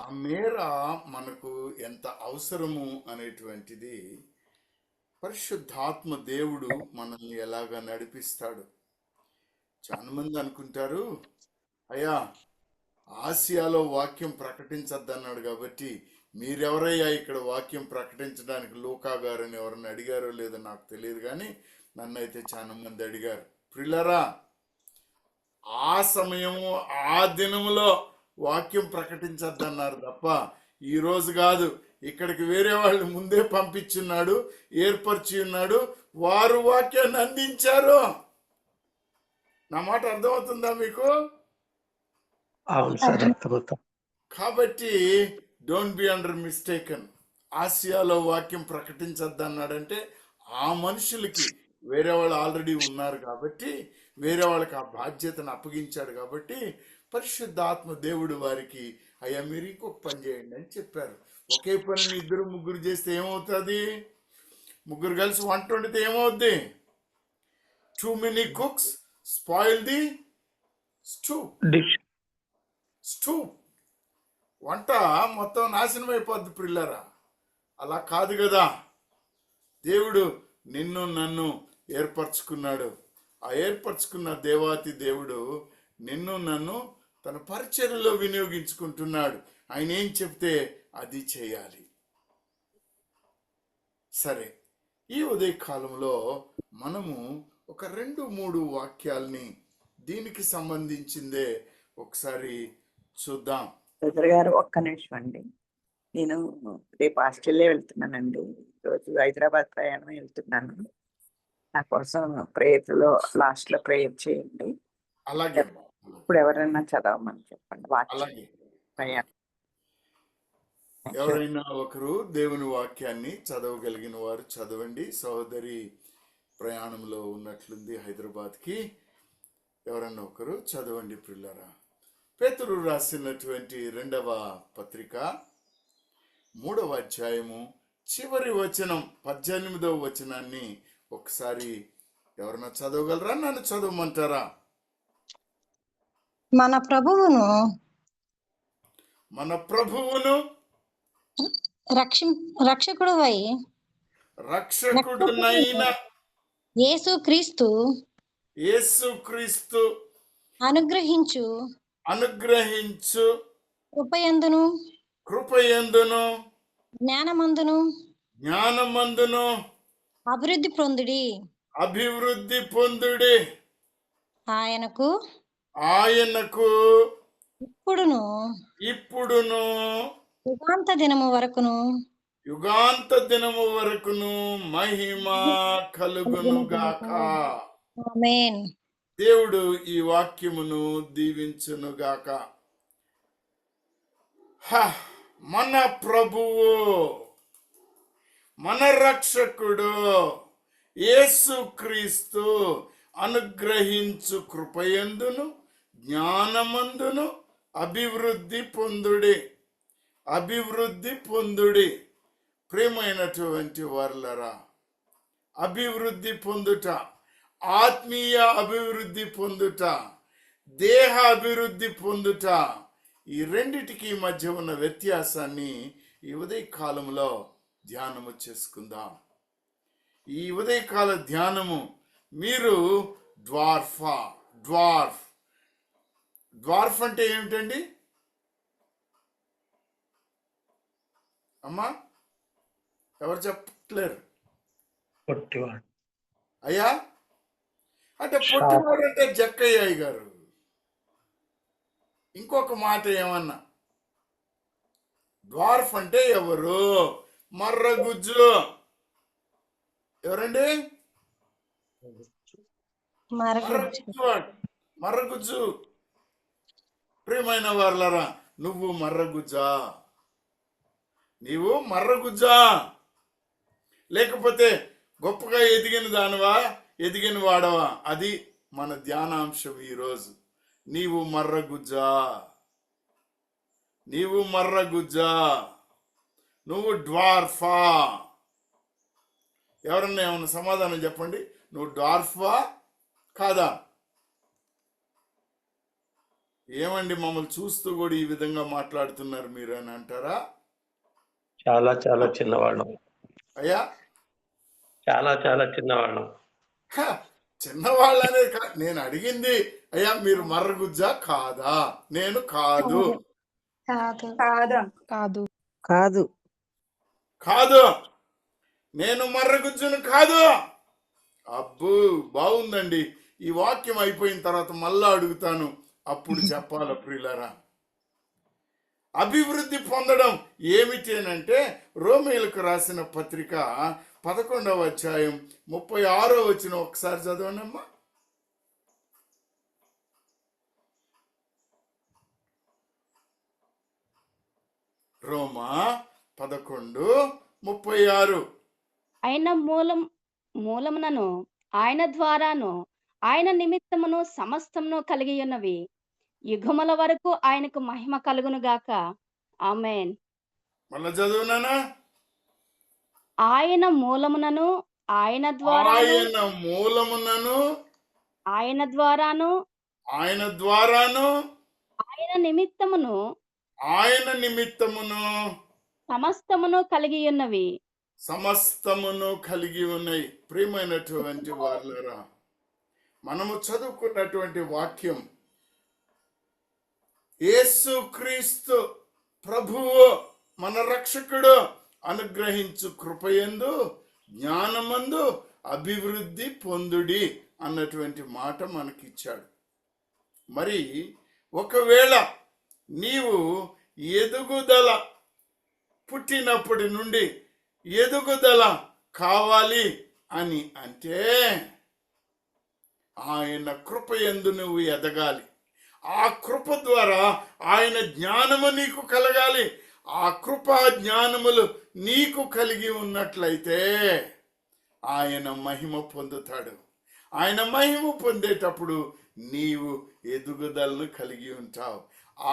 ఆ మేర మనకు ఎంత అవసరము అనేటువంటిది పరిశుద్ధాత్మ దేవుడు మనల్ని ఎలాగా నడిపిస్తాడు. చాలా మంది అనుకుంటారు, అయ్యా ఆసియాలో వాక్యం ప్రకటించద్దన్నాడు కాబట్టి మీరెవరయ్యా ఇక్కడ వాక్యం ప్రకటించడానికి లూకా గారని ఎవరిని అడిగారో లేదో నాకు తెలియదు, కానీ నన్నైతే చాలా మంది అడిగారు. ప్రిల్లరా, ఆ సమయము ఆ దినములో వాక్యం ప్రకటించద్దన్నారు తప్ప ఈ రోజు కాదు. ఇక్కడికి వేరే వాళ్ళు ముందే పంపించున్నాడు, ఏర్పరిచి ఉన్నాడు, వారు వాక్యాన్ని అందించారు. నా మాట అర్థమవుతుందా మీకు? అవును సార్, అర్థమవుతాం. కాబట్టి డోంట్ బి అండర్ మిస్టేకన్. ఆసియాలో వాక్యం ప్రకటించద్దన్నాడంటే ఆ మనుషులకి వేరే వాళ్ళు ఆల్రెడీ ఉన్నారు కాబట్టి, వేరే వాళ్ళకి ఆ బాధ్యతను అప్పగించాడు కాబట్టి పరిశుద్ధాత్మ దేవుడు వారికి, అయ్యా మీరు ఇంకొక పని చేయండి అని చెప్పారు. ఒకే పనిని ఇద్దరు ముగ్గురు చేస్తే ఏమవుతుంది? ముగ్గురు కలిసి వంట వండితే ఏమవుద్ది? Too many cooks spoil the stew. Dish. Stew వంట మొత్తం నాశనం అయిపోద్ది ప్రిల్లరా. అలా కాదు కదా. దేవుడు నిన్ను నన్ను ఏర్పరచుకున్నాడు. ఆ ఏర్పరచుకున్న దేవాతి దేవుడు నిన్ను నన్ను తన పరిచర్యలో వినియోగించుకుంటున్నాడు. ఆయన ఏం చెప్తే అది చేయాలి. సరే, ఈ ఉదయకాలంలో మనము ఒక 2-3 వాక్యాల్ని దీనికి సంబంధించిందే ఒకసారి చూద్దాం. గారు ఒక్క నిమిషం అండి. నేను రేపు ఆస్ట్రేలియా వెళ్తున్నానండి. రోజు హైదరాబాద్ ప్రయాణం వెళ్తున్నాను. నా కోసం ప్రేయర్లో లాస్ట్ లో ప్రేయర్ చేయండి. అలాగే ఇప్పుడు ఎవరైనా చదవమని చెప్పండి. అలాగే ప్రయాణం ఎవరైనా ఒకరు దేవుని వాక్యాన్ని చదవగలిగిన వారు చదవండి. సహోదరి ప్రయాణంలో ఉన్నట్లుంది హైదరాబాద్కి. ఎవరన్నా ఒకరు చదవండి పిల్లరా. పేతురు రాసినటువంటి 2వ పత్రిక 3వ అధ్యాయము చివరి వచనం 18వ వచనాన్ని ఒకసారి ఎవరన్నా చదవగలరా? నన్ను చదవమంటారా? మన ప్రభువును రక్షకుడునైన యేసుక్రీస్తు అనుగ్రహించు కృపయందును జ్ఞానమందును అభివృద్ధి పొందుడి. ఆయనకు ఇప్పుడును యుగాంత దినము వరకును మహిమ కలుగును గాక. ఆమేన్. దేవుడు ఈ వాక్యమును దీవించును గాక. మన ప్రభువు, మన రక్షకుడు యేసుక్రీస్తు అనుగ్రహించు కృపయందును జ్ఞానమందును అభివృద్ధి పొందుడి. ప్రియమైనటువంటి వారలరా, అభివృద్ధి పొందుట, ఆత్మీయ అభివృద్ధి పొందుట, దేహ అభివృద్ధి పొందుట, ఈ రెండిటికి మధ్య ఉన్న వ్యత్యాసాన్ని ఈ ఉదయకాలంలో ధ్యానము చేసుకుందాం. ఈ ఉదయకాల ధ్యానము మీరు డ్వార్ఫ్ అంటే ఏమిటండి అమ్మా? ఎవరు చెప్పలేరు? అయ్యా అంటే పొట్టివాడు అంటే జక్కయ్య గారు. ఇంకొక మాట ఏమన్నా, డ్వార్ఫ్ అంటే ఎవరు? మర్రగుజ్జు. ఎవరండి? మర్రగుజ్జు. ప్రియమైన వారలారా, నువ్వు మర్రగుజ్జా లేకపోతే గొప్పగా ఎదిగిన దానివా, ఎదిగిన వాడవా? అది మన ధ్యానాంశం ఈరోజు. నీవు మర్రగుజ్జా, నువ్వు డ్వార్ఫా? ఎవరన్నా ఏమన్నా సమాధానం చెప్పండి. నువ్వు డ్వార్ఫా కాదా? ఏమండి మమ్మల్ని చూస్తూ కూడా ఈ విధంగా మాట్లాడుతున్నారు మీరు అని అంటారా? చాలా చాలా చిన్నవాళ్ళం. అయ్యా చాలా చాలా చిన్నవాళ్ళం. హ, చిన్నవాళ్ళనే నేను అడిగింది అయ్యా మీరు మర్రగుజ్జా కాదా? నేను కాదు. కాదు కాదా? కాదు కాదు. కాదు, నేను మర్రగుజ్జును కాదు. అబ్బో బాగుందండి. ఈ వాక్యం అయిపోయిన తర్వాత మళ్ళా అడుగుతాను, అప్పుడు చెప్పాల ప్రియులారా. అభివృద్ధి పొందడం ఏమిటి అంటే రోమీయులకు రాసిన పత్రిక 11వ అధ్యాయం 36వ వచనం ఒకసారి చదవనమ్మా. రోమా 11:36. ఆయన మూలమునను ఆయన ద్వారాను ఆయన నిమిత్తమును సమస్తమును కలిగి ఉన్నవి, యుగముల వరకు ఆయనకు మహిమ కలుగును గాక. ఆమేన్. మళ్ళా చదువునానా. ఆయన మూలమునను ఆయన ద్వారాను ఆయన మూలమునను ఆయన ద్వారాను ఆయన ద్వారాను ఆయన నిమిత్తమును ఆయన నిమిత్తమును సమస్తమును కలిగి ఉన్నవి. సమస్తమును కలిగి ఉన్నాయి. ప్రియమైనటువంటి వాళ్ళరా, మనము చదువుకున్నటువంటి వాక్యం యేసుక్రీస్తు ప్రభువు మన రక్షకుడు అనుగ్రహించు కృపయందు జ్ఞానమందు అభివృద్ధి పొందుడి అన్నటువంటి మాట మనకిచ్చాడు. మరి ఒకవేళ నీవు ఎదుగుదల, పుట్టినప్పటి నుండి ఎదుగుదల కావాలి అని అంటే ఆయన కృపయందు నువ్వు ఎదగాలి. ఆ కృప ద్వారా ఆయన జ్ఞానము నీకు కలగాలి. ఆ కృపా జ్ఞానములు నీకు కలిగి ఉన్నట్లయితే ఆయన మహిమ పొందుతాడు. ఆయన మహిమ పొందేటప్పుడు నీవు ఎదుగుదలను కలిగి ఉంటావు.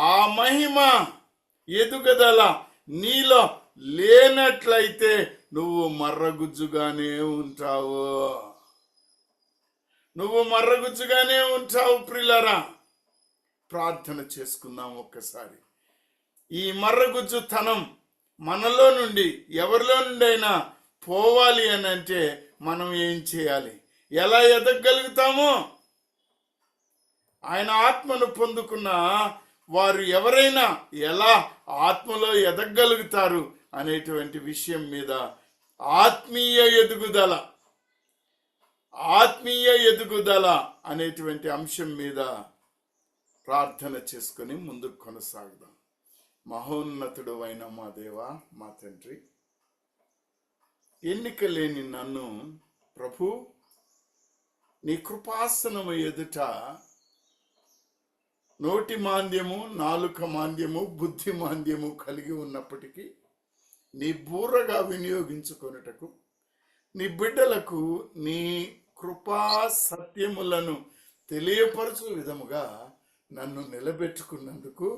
ఆ మహిమ ఎదుగుదల నీలో లేనట్లయితే నువ్వు మర్రగుజ్జుగానే ఉంటావు. నువ్వు మర్రగుజ్జుగానే ఉంటావు. ప్రియులారా, ప్రార్థన చేసుకుందాం ఒక్కసారి. ఈ మర్రగుజ్జుతనం మనలో నుండి ఎవరిలో నుండి అయినా పోవాలి అని అంటే మనం ఏం చేయాలి? ఎలా ఎదగలుగుతామో? ఆయన ఆత్మను పొందుకున్న వారు ఎవరైనా ఎలా ఆత్మలో ఎదగలుగుతారు అనేటువంటి విషయం మీద ఆత్మీయ ఎదుగుదల అనేటువంటి అంశం మీద ప్రార్థన చేసుకొని ముందుకు కొనసాగుదాం. మహోన్నతుడు అయిన మా దేవా, మా తండ్రి, ఎన్నిక లేని నన్ను ప్రభు నీ కృపాసనము ఎదుట నోటి మాంద్యము, నాలుక మాంద్యము, బుద్ధి మాంద్యము కలిగి ఉన్నప్పటికీ నీ బూరగా వినియోగించుకొనుటకు, నీ బిడ్డలకు నీ కృపా సత్యములను తెలియపరచు విధముగా నన్ను నిలబెట్టుకున్నందుకు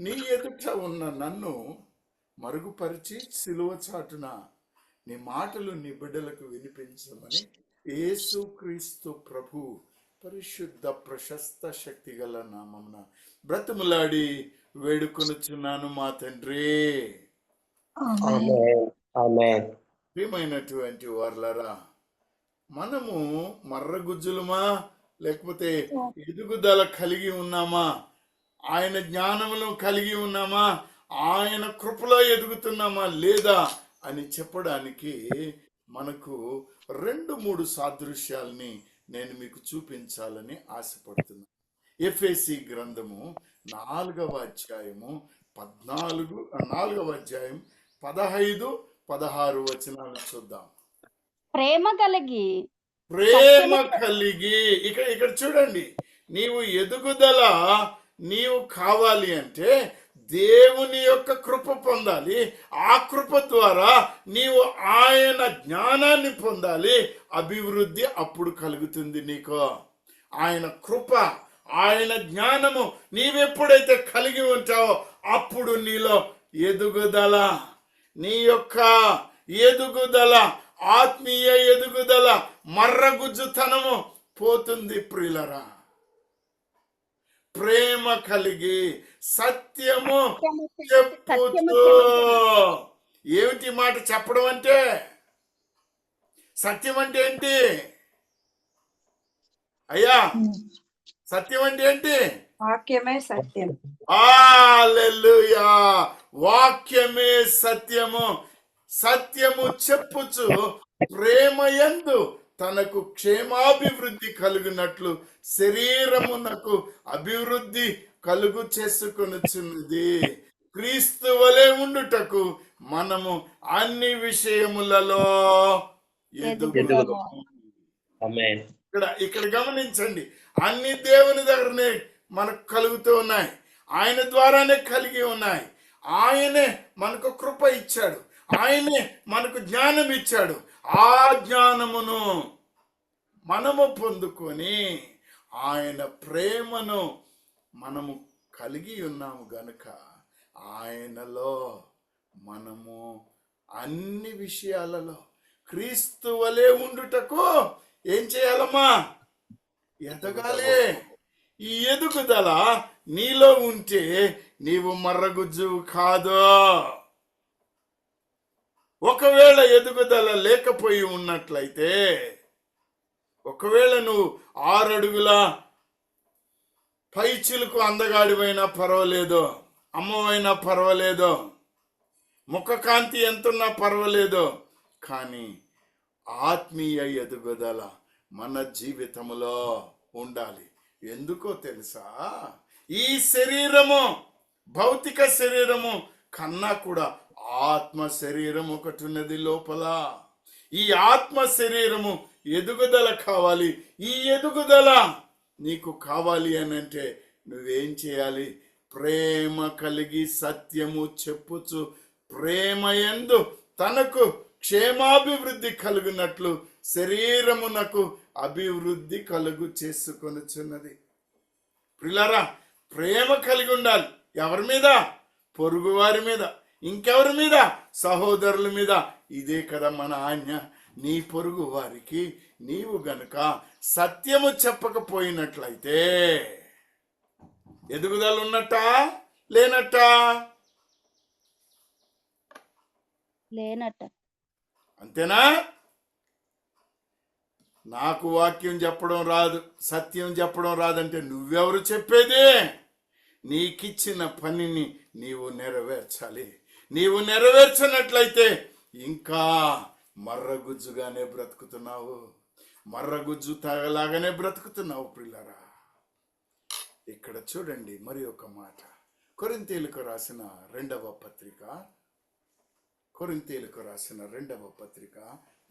నీ ఎదుట ఉన్న నన్ను మరుగుపరిచి సిలువ చాటున నీ మాటలు నీ బిడ్డలకు వినిపించమని యేసుక్రీస్తు ప్రభు పరిశుద్ధ ప్రశస్త శక్తి గల నామమున బ్రతిమలాడి వేడుకొనుచున్నాను మా తండ్రి. ఆమేన్. ఆమేన్. ప్రియమైనటువంటి వారలారా, మనము మర్రగుజ్జులమా లేకపోతే ఎదుగుదల కలిగి ఉన్నామా? ఆయన జ్ఞానమును కలిగి ఉన్నామా? ఆయన కృపలో ఎదుగుతున్నామా లేదా అని చెప్పడానికి మనకు 2-3 సాదృశ్యాలని నేను మీకు చూపించాలని ఆశపడుతున్నాను. ఎఫెసీ గ్రంథము 4వ అధ్యాయము 15-16 వచనాలు చూద్దాం. ప్రేమ కలిగి ఇక్కడ చూడండి, నీవు ఎదుగుదల నీవు కావాలి అంటే దేవుని యొక్క కృప పొందాలి. ఆ కృప ద్వారా నీవు ఆయన జ్ఞానాన్ని పొందాలి. అభివృద్ధి అప్పుడు కలుగుతుంది నీకు. ఆయన కృప, ఆయన జ్ఞానము నీవెప్పుడైతే కలిగి ఉంటావో అప్పుడు నీలో ఎదుగుదల, నీ యొక్క ఎదుగుదల, ఆత్మీయ ఎదుగుదల, మర్రగుజ్జుతనము పోతుంది. ప్రియులరా, ప్రేమ కలిగి సత్యము సత్యము చెప్పుచు. చెప్పుచు. ఏమిటి మాట చెప్పడం అంటే? సత్యం అంటే ఏంటి అయ్యా? సత్యం అంటే ఏంటి? వాక్యమే సత్యం. హల్లెలూయా! వాక్యమే సత్యము. సత్యము చెప్పుచు ప్రేమయందు తనకు క్షేమాభివృద్ధి కలుగునట్లు శరీరమునకు అభివృద్ధి కలుగు చేసుకొనుచున్నది. క్రీస్తు వలె ఉండుటకు మనము అన్ని విషయములలో ఎదుగుదాము. ఆమేన్. ఇక్కడ గమనించండి, అన్ని దేవుని దగ్గరనే మనకు కలుగుతూ ఉన్నాయి. ఆయన ద్వారానే కలిగి ఉన్నాయి. ఆయనే మనకు కృప ఇచ్చాడు. ఆయనే మనకు జ్ఞానం ఇచ్చాడు. ఆ జ్ఞానమును మనము పొందుకొని ఆయన ప్రేమను మనము కలిగి ఉన్నాము గనుక ఆయనలో మనము అన్ని విషయాలలో క్రీస్తు వలె ఉండుటకు ఏం చేయాలమ్మా? ఎదగాలి. ఈ ఎదుగుదల నీలో ఉంటే నీవు మర్రగుజ్జు కాదు. ఒకవేళ ఎదుగుదల లేకపోయి ఉన్నట్లయితే, ఒకవేళ నువ్వు 6 అడుగుల పై చిలుకు అందగాడివైనా పర్వాలేదు, అమ్మవైనా పర్వాలేదు, ముఖ కాంతి ఎంతున్నా పర్వాలేదు, కానీ ఆత్మీయ ఎదుగుదల మన జీవితంలో ఉండాలి. ఎందుకో తెలుసా? ఈ శరీరము, భౌతిక శరీరము కన్నా కూడా ఆత్మ శరీరం ఒకటి ఉన్నది లోపల. ఈ ఆత్మ శరీరము ఎదుగుదల కావాలి. ఈ ఎదుగుదల నీకు కావాలి అని అంటే నువ్వేం చేయాలి? ప్రేమ కలిగి సత్యము చెప్పుచు ప్రేమయందు తనకు క్షేమాభివృద్ధి కలుగునట్లు శరీరమునకు అభివృద్ధి కలుగు చేసుకొనుచున్నది. ప్రియులారా, ప్రేమ కలిగి ఉండాలి. ఎవరి మీద? పొరుగు వారి మీద. ఇంకెవరి మీద? సహోదరుల మీద. ఇదే కదా మన ఆజ్ఞ. నీ పొరుగు వారికి నీవు గనుక సత్యము చెప్పకపోయినట్లయితే ఎదుగుదల ఉన్నట్టా లేనట్టా? లేనట్ట. అంతేనా? నాకు వాక్యం చెప్పడం రాదు, సత్యం చెప్పడం రాదంటే నువ్వెవరు చెప్పేది? నీకిచ్చిన పనిని నీవు నెరవేర్చాలి. నీవు నెరవేర్చినట్లయితే ఇంకా మర్రగుజ్జుగానే బ్రతుకుతున్నావు. మర్రగుజ్జు లాగానే బ్రతుకుతున్నావు ప్రియులారా. ఇక్కడ చూడండి మరి ఒక మాట. కొరింథీయులకు రాసిన 2వ పత్రిక, కొరింథీయులకు రాసిన 2వ పత్రిక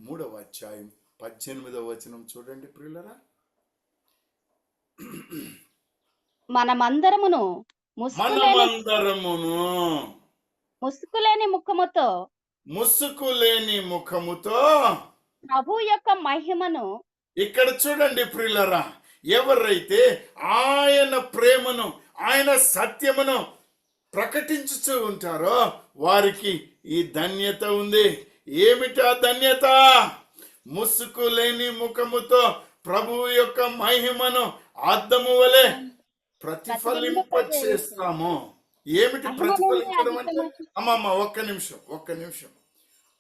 3వ అధ్యాయం 18వ వచనం చూడండి ప్రియులారా. మనమందరమును మనమందరమును ముసుకులేని ముఖముతో ముసుకులేని ముఖముతో ప్రభు యొక్క మహిమను. ఇక్కడ చూడండి ప్రియులారా, ఎవరైతే ఆయన ప్రేమను, ఆయన సత్యమును ప్రకటించుతూ ఉంటారో వారికి ఈ ధన్యత ఉంది. ఏమిటా ధన్యత? ముసుకు లేని ముఖముతో ప్రభువు యొక్క మహిమను అద్దము వలె ప్రతిఫలింప చేస్తాము. ఏమిటి ప్రతిఫలించడం అంటే? అమ్మమ్మ ఒక్క నిమిషం.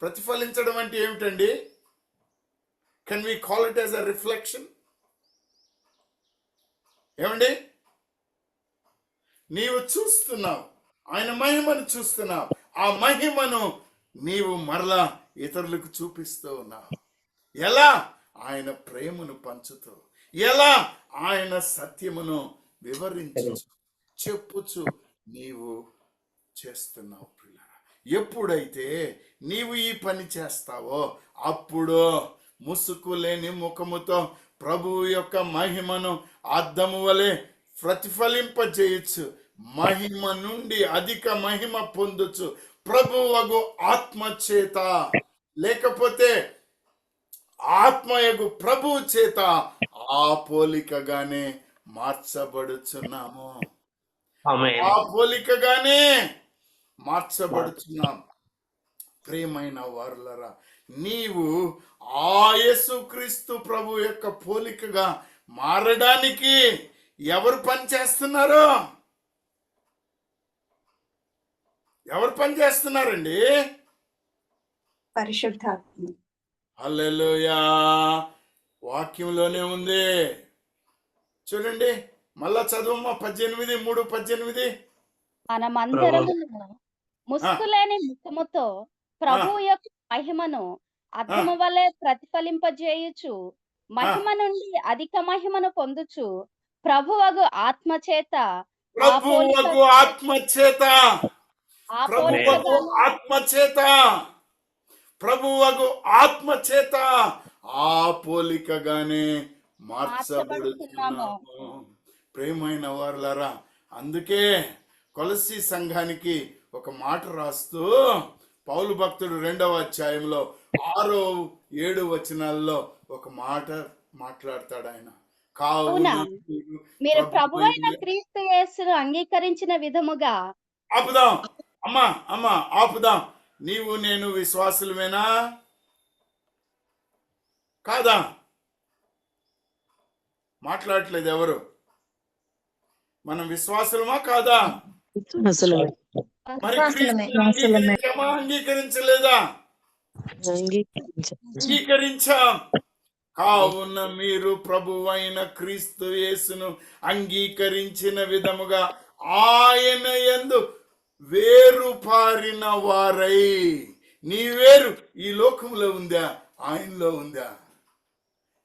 ప్రతిఫలించడం అంటే ఏమిటండి? Can we call it as a reflection? ఏమండి? నీవు చూస్తున్నావు, ఆయన మహిమను చూస్తున్నావు. ఆ మహిమను నీవు మరలా ఇతరులకు చూపిస్తూ ఉన్నావు. ఎలా? ఆయన ప్రేమను పంచుతూ, ఎలా? ఆయన సత్యమును వివరించు, చెప్పుచు నీవు చేస్తున్నావు ప్రియులారా. ఎప్పుడైతే నీవు ఈ పని చేస్తావో అప్పుడు ముసుకు లేని ముఖముతో ప్రభువు యొక్క మహిమను అద్దము వలె ప్రతిఫలింపజేయచ్చు. మహిమ నుండి అధిక మహిమ పొందొచ్చు ప్రభువగు ఆత్మ చేత, లేకపోతే ఆత్మయగు ప్రభు చేత ఆ పోలికగానే మార్చబడుచున్నాము. ఆమేన్. ఆ పోలికగానే మార్చబడుచున్నాం. ప్రియమైన వారులరా, నీవు ఆ యేసుక్రీస్తు ప్రభు యొక్క పోలికగా మారడానికి ఎవరు పని చేస్తున్నారు? ఎవరు పని చేస్తున్నారండి? పరిశుద్ధాత్మ. హల్లెలూయా. వాక్యంలోనే ఉంది. చూడండి, మళ్ళా చదువమ్మా 18:3-18. మనమందరము ముసుకులేని ముఖముతో ప్రభువు యొక్క మహిమను అద్దము వలె ప్రతిఫలింపజేయుచు మహిమ నుండి అధిక మహిమను పొందుచు ప్రభువగు ఆత్మచేత ప్రభువగు ఆత్మచేత, ప్రభువగు ఆత్మచేత, ప్రభువగు ఆత్మచేత ఆ పోలికగానే మార్చబడుతున్నాము. ప్రేమైన వారులారా, అందుకే కొలస్సీ సంఘానికి ఒక మాట రాస్తూ పౌలు భక్తుడు 2వ అధ్యాయంలో 6-7 వచనాల్లో ఒక మాట మాట్లాడతాడు ఆయన. కావున మీరు ప్రభువైన క్రీస్తు యేసును అంగీకరించిన విధముగా. ఆపుదాం అమ్మా ఆపుదాం. నీవు నేను విశ్వాసులమేనా కాదా? మాట్లాడట్లేదు ఎవరు. మనం విశ్వాసులమా కాదా? మరి క్రీస్తుని అంగీకరించలేదా? అంగీకరించాం. కావున మీరు ప్రభువైన క్రీస్తు యేసును అంగీకరించిన విధముగా ఆయన యందు వేరు పారిన వారై. నీ వేరు ఈ లోకంలో ఉందా? ఆయనలో ఉందా?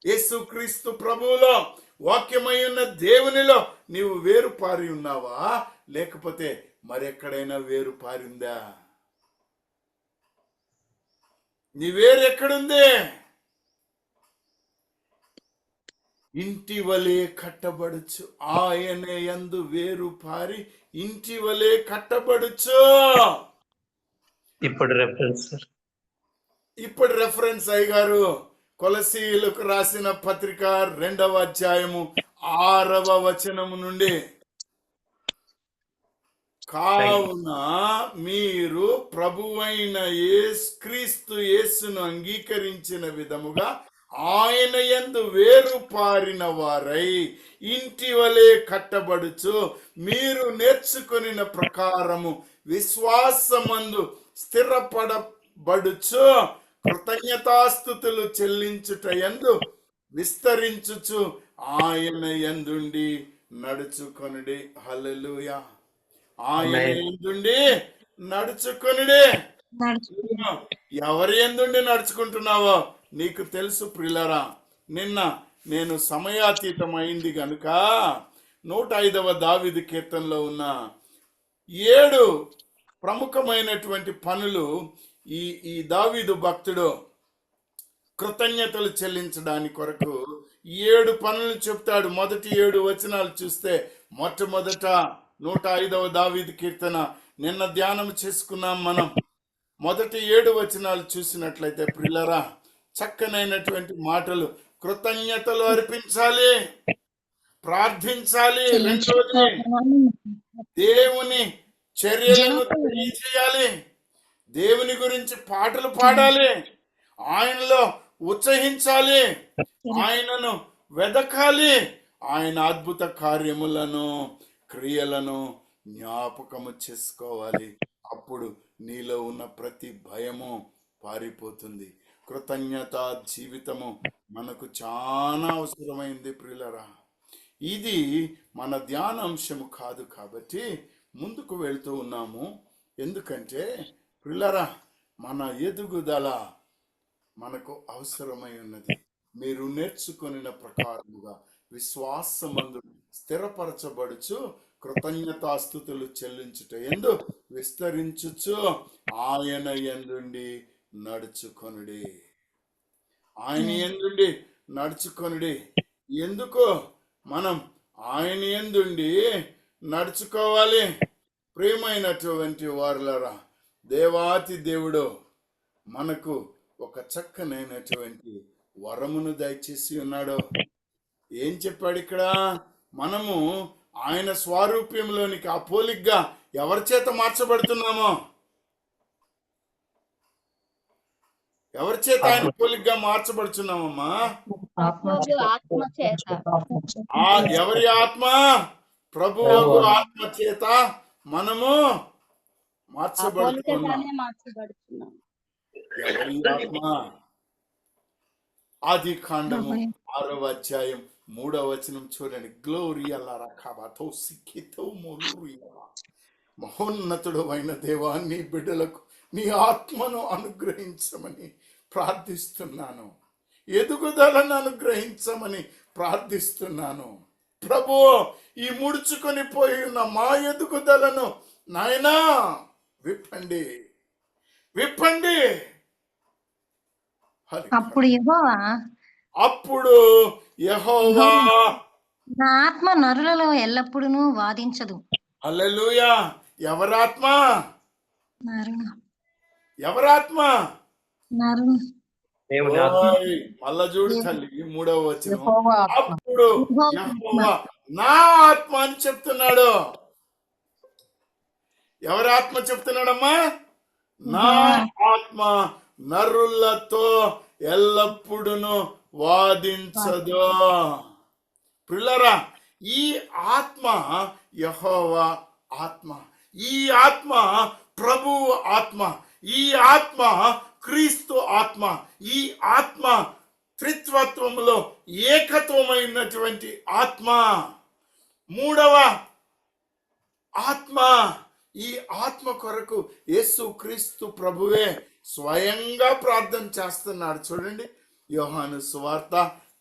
యేసు క్రీస్తు ప్రభువులో వాక్యమై ఉన్న దేవునిలో నీవు వేరు పారి ఉన్నావా? లేకపోతే మరెక్కడైనా వేరు పారిందా? నీ వేరు ఎక్కడుంది? ఇంటి వలె కట్టబడుచు, ఆయన యందు వేరు పారి ఇంటి వలె కట్టబడుచు. ఇప్పుడు రెఫరెన్స్ అయ్యగారు కొలసీలకు రాసిన పత్రిక 2వ అధ్యాయము 6వ వచనము నుండి. కావున మీరు ప్రభువైన క్రీస్తు యేసును అంగీకరించిన విధముగా ఆయన యందు వేరు పారిన వారై ఇంటి వలె కట్టబడుచు మీరు నేర్చుకొనిన ప్రకారము విశ్వాసమందు స్థిరపడబడుచు కృతజ్ఞతాస్తుతులు చెల్లించుట యందు విస్తరించుచు ఆయన యందుండి నడుచుకొనుడి. హల్లెలూయా. ఆయన యందుండి నడుచుకొనుడి. ఎవరి యందుండి నడుచుకుంటున్నావో నీకు తెలుసు ప్రియులారా. నిన్న నేను సమయాతీతం అయింది గనుక 105వ దావీదు కీర్తనలో ఉన్న 7 ప్రముఖమైనటువంటి పనులు ఈ దావీదు భక్తుడు కృతజ్ఞతలు చెల్లించడానికి కొరకు 7 పనులు చెప్తాడు. మొదటి 7 వచనాలు చూస్తే, మొట్టమొదట 105వ దావీదు కీర్తన నిన్న ధ్యానం చేసుకున్నాం మనం. మొదటి 7 వచనాలు చూసినట్లయితే ప్రియులారా, చక్కనైనటువంటి మాటలు. కృతజ్ఞతలు అర్పించాలి, ప్రార్థించాలి. రెండవది, దేవుని చర్యలను తెలియజేయాలి, దేవుని గురించి పాటలు పాడాలి, ఆయనలో ఉత్సహించాలి, ఆయనను వెదకాలి, ఆయన అద్భుత కార్యములను క్రియలను జ్ఞాపకము చేసుకోవాలి. అప్పుడు నీలో ఉన్న ప్రతి భయము పారిపోతుంది. కృతజ్ఞత జీవితము మనకు చాలా అవసరమైంది ప్రియులరా. ఇది మన ధ్యానాంశము కాదు కాబట్టి ముందుకు వెళ్తూ ఉన్నాము. ఎందుకంటే ప్రియులరా, మన ఎదుగుదల మనకు అవసరమై ఉన్నది. మీరు నేర్చుకొనిన ప్రకారముగా విశ్వాసమందు స్థిరపరచబడుచు కృతజ్ఞతాస్తుతులు చెల్లించుట యందు విస్తరించుచు ఆయన యందుండి నడుచుకొనుడి. ఆయన యందుండి నడుచుకొనుడి. ఎందుకు మనం ఆయన యందుండి నడుచుకోవాలి? ప్రియమైనటువంటి వారులారా, దేవాతి దేవుడు మనకు ఒక చక్కనైనటువంటి వరమును దయచేసి ఉన్నాడు. ఏం చెప్పాడు ఇక్కడ? మనము ఆయన స్వారూప్యంలోనికి, ఆ పోలికగా ఎవరి చేత మార్చబడుతున్నామో? ఎవరి చేత ఆయన పోలికగా మార్చబడుచున్నామమ్మా? ప్రభువు ఆత్మ చేత. ఆ ఎవరి ఆత్మ? ప్రభువు ఆత్మ చేత మనము ఆ మార్చబడుతున్నాం. పోలికగానే మార్చబడుతున్నాం. ఎవరి ఆత్మ? ఆది కాండము 6వ అధ్యాయం 3వ వచనం చూడండి. గ్లోరియా లరకాబాతో సిక్కితో మొలురియా. మహోన్నతుడు అయిన దేవా, నీ బిడ్డలకు నీ ఆత్మను అనుగ్రహించమని ప్రార్థిస్తున్నాను. ఎదుగుదలను అనుగ్రహించమని ప్రార్థిస్తున్నాను. ప్రభు, ఈ ముడుచుకొని పోయి ఉన్న మా ఎదుగుదలను నాయనా విప్పండి, విప్పండి. అప్పుడు యెహోవా అప్పుడు యెహోవా నా ఆత్మ నరులలో ఎల్లప్పుడూ వాదించదు. హల్లెలూయా. ఎవరాత్మ? నరులు ఎవరాత్మ? నరులు దేవుని ఆత్మ. ఓయ్, మళ్ళా చూడు తల్లి 3వ వచనం. యెహోవా ఆత్మ. అప్పుడు యెహోవా నా ఆత్మ అని చెప్తున్నాడు. ఎవరి ఆత్మ చెప్తున్నాడమ్మా? నా ఆత్మ నరులతో ఎల్లప్పుడూ వాదించదు. పిల్లరా, ఈ ఆత్మ యెహోవా ఆత్మ, ఈ ఆత్మ ప్రభువు ఆత్మ, ఈ ఆత్మ క్రీస్తు ఆత్మ, ఈ ఆత్మ త్రిత్వత్వములో ఏకత్వమైనటువంటి ఆత్మ. 3వ ఆత్మ. ఈ ఆత్మ కొరకు యేసు క్రీస్తు ప్రభువే స్వయంగా ప్రార్థన చేస్తున్నాడు. చూడండి, యోహాను సువార్త